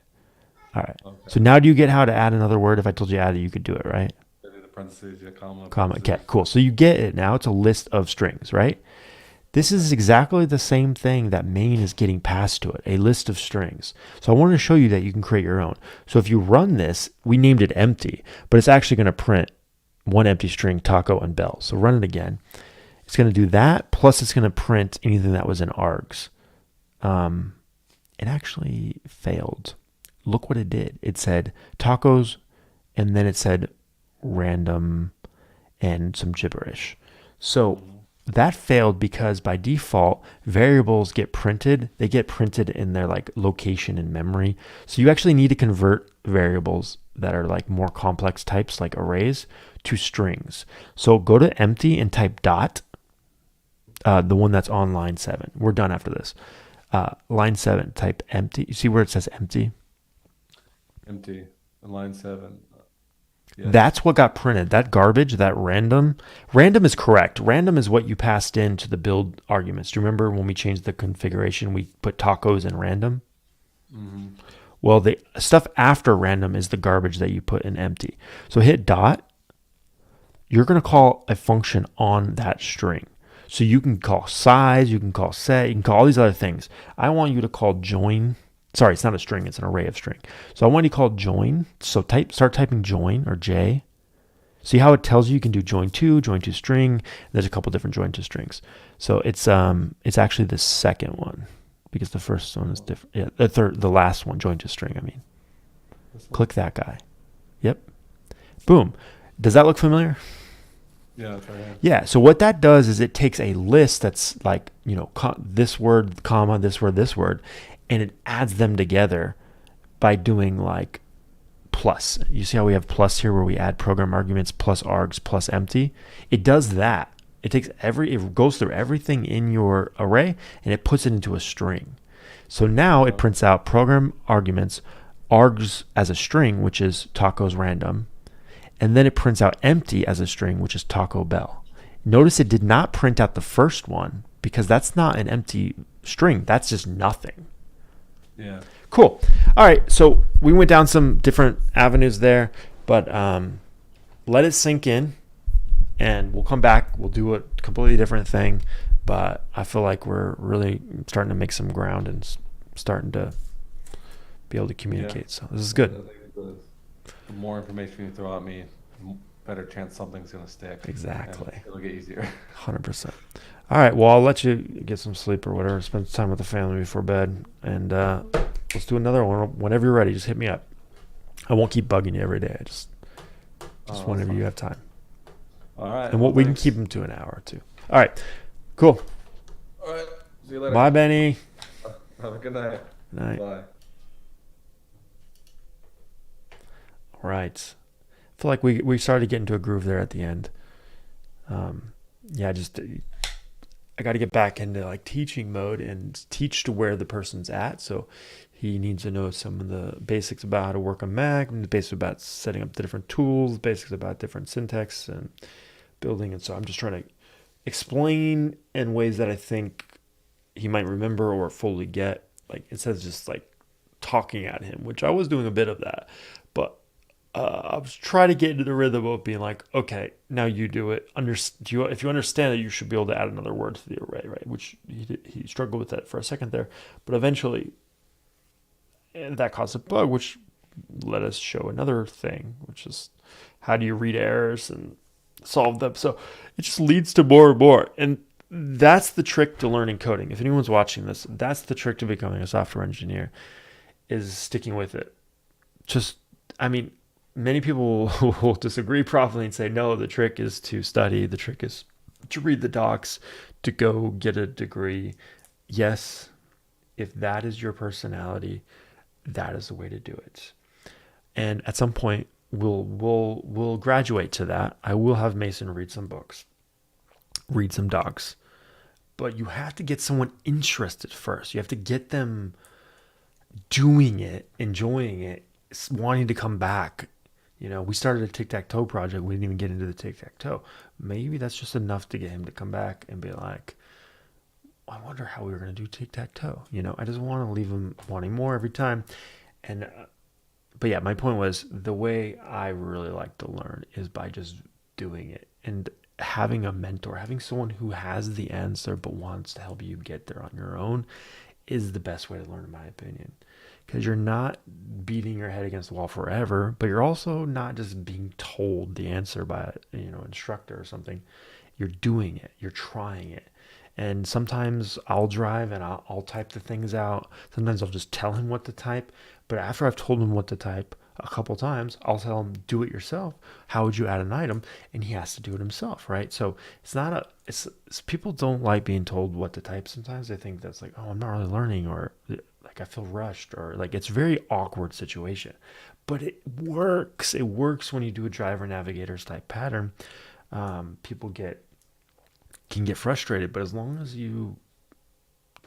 All right. Okay. So now do you get how to add another word? If I told you to add it, you could do it, right? I do the parentheses, yeah, comma. Comma. Okay, cool. So you get it now. It's a list of strings, right? This is exactly the same thing that main is getting passed to it, a list of strings. So I wanted to show you that you can create your own. So if you run this, we named it empty, but it's actually going to print one empty string, taco and bell. So run it again. It's going to do that, plus it's going to print anything that was in args. It actually failed. Look what it did. It said tacos, and then it said random and some gibberish. So that failed because by default, variables get printed. They get printed in their like location in memory. So you actually need to convert variables that are like more complex types like arrays to strings. So go to empty and type dot, the one that's on line 7. We're done after this. Line 7, type empty. You see where it says empty? Empty. On line 7. Yes. That's what got printed. That garbage, that random is correct. Random is what you passed into the build arguments. Do you remember when we changed the configuration, we put tacos in random? Mm-hmm. Well, the stuff after random is the garbage that you put in empty. So hit dot. You're going to call a function on that string. So you can call size, you can call set, you can call all these other things. I want you to call join. Sorry, it's not a string, it's an array of string. So I want you to call join. So start typing join or J. See how it tells you can do join to string. There's a couple different join to strings. So it's actually the second one because the first one is different. Yeah, the last one, join to string, I mean. Click that guy. Yep. Boom. Does that look familiar? Yeah, that's right. Yeah. So what that does is it takes a list that's like, this word, comma, this word, and it adds them together by doing like plus. You see how we have plus here where we add program arguments plus args plus empty? It does that. It goes through everything in your array and it puts it into a string. So now it prints out program arguments, args as a string, which is tacos random, and then it prints out empty as a string, which is taco bell. Notice it did not print out the first one because that's not an empty string. That's just nothing. Yeah. Cool. All right. So we went down some different avenues there, but let it sink in and we'll come back. We'll do a completely different thing, but I feel like we're really starting to make some ground and starting to be able to communicate. Yeah. So this is good. The more information you throw at me, better chance something's going to stick. Exactly. It'll get easier. 100%. All right. Well, I'll let you get some sleep or whatever. Spend time with the family before bed. And let's do another one. Whenever you're ready, just hit me up. I won't keep bugging you every day. I just whenever you have time. All right. And we can keep them to an hour or two. All right. Cool. All right. See you later. Bye, Benny. Have a good night. Night. Bye. All right. I feel like we started to get into a groove there at the end. I got to get back into like teaching mode and teach to where the person's at. So he needs to know some of the basics about how to work on Mac, the basics about setting up the different tools, basics about different syntax and building. And so I'm just trying to explain in ways that I think he might remember or fully get, like instead of just like talking at him, which I was doing a bit of that, but I was trying to get into the rhythm of being like, okay, now you do it. If you understand that you should be able to add another word to the array, right? Which he struggled with that for a second there, but eventually, and that caused a bug, which let us show another thing, which is how do you read errors and solve them. So it just leads to more and more, and that's the trick to learning coding. If anyone's watching this, that's the trick to becoming a software engineer, is sticking with it. many people will disagree probably and say, no, the trick is to study, the trick is to read the docs, to go get a degree. Yes, if that is your personality, that is the way to do it. And at some point, we'll graduate to that. I will have Mason read some books, read some docs, but you have to get someone interested first. You have to get them doing it, enjoying it, wanting to come back. We started a tic tac toe project. We didn't even get into the tic tac toe. Maybe that's just enough to get him to come back and be like, I wonder how we were going to do tic tac toe. I just want to leave him wanting more every time. And, but yeah, my point was the way I really like to learn is by just doing it and having a mentor, having someone who has the answer but wants to help you get there on your own is the best way to learn, in my opinion. Because you're not beating your head against the wall forever, but you're also not just being told the answer by instructor or something. You're doing it. You're trying it. And sometimes I'll drive and I'll type the things out. Sometimes I'll just tell him what to type. But after I've told him what to type a couple times, I'll tell him, do it yourself. How would you add an item? And he has to do it himself, right? So it's not it's people don't like being told what to type sometimes. They think that's like, oh, I'm not really learning, or like I feel rushed, or like it's a very awkward situation. But it works. It works when you do a driver navigators type pattern. People can get frustrated, but as long as you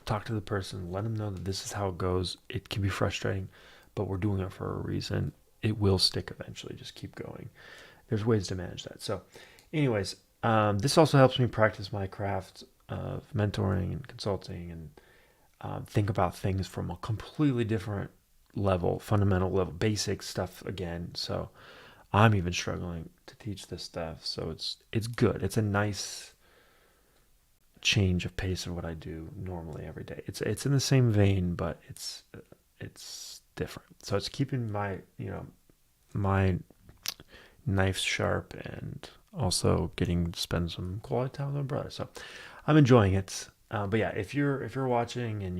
talk to the person, let them know that this is how it goes. It can be frustrating, but we're doing it for a reason. It will stick eventually. Just keep going. There's ways to manage that. So, anyways, this also helps me practice my craft of mentoring and consulting, and think about things from a completely different level, fundamental level, basic stuff again. So I'm even struggling to teach this stuff. So it's good. It's a nice change of pace of what I do normally every day. It's in the same vein, but it's different. So it's keeping my knives sharp and also getting to spend some quality time with my brother. So I'm enjoying it. But yeah, if you're watching and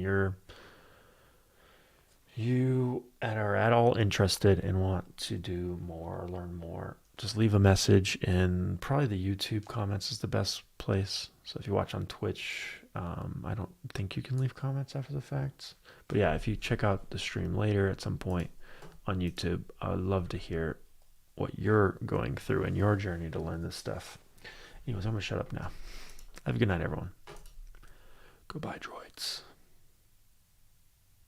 you are at all interested and want to do more or learn more, just leave a message, and probably the YouTube comments is the best place. So if you watch on Twitch, I don't think you can leave comments after the fact. But yeah, if you check out the stream later at some point on YouTube, I would love to hear what you're going through in your journey to learn this stuff. Anyways, I'm going to shut up now. Have a good night, everyone. Goodbye, droids.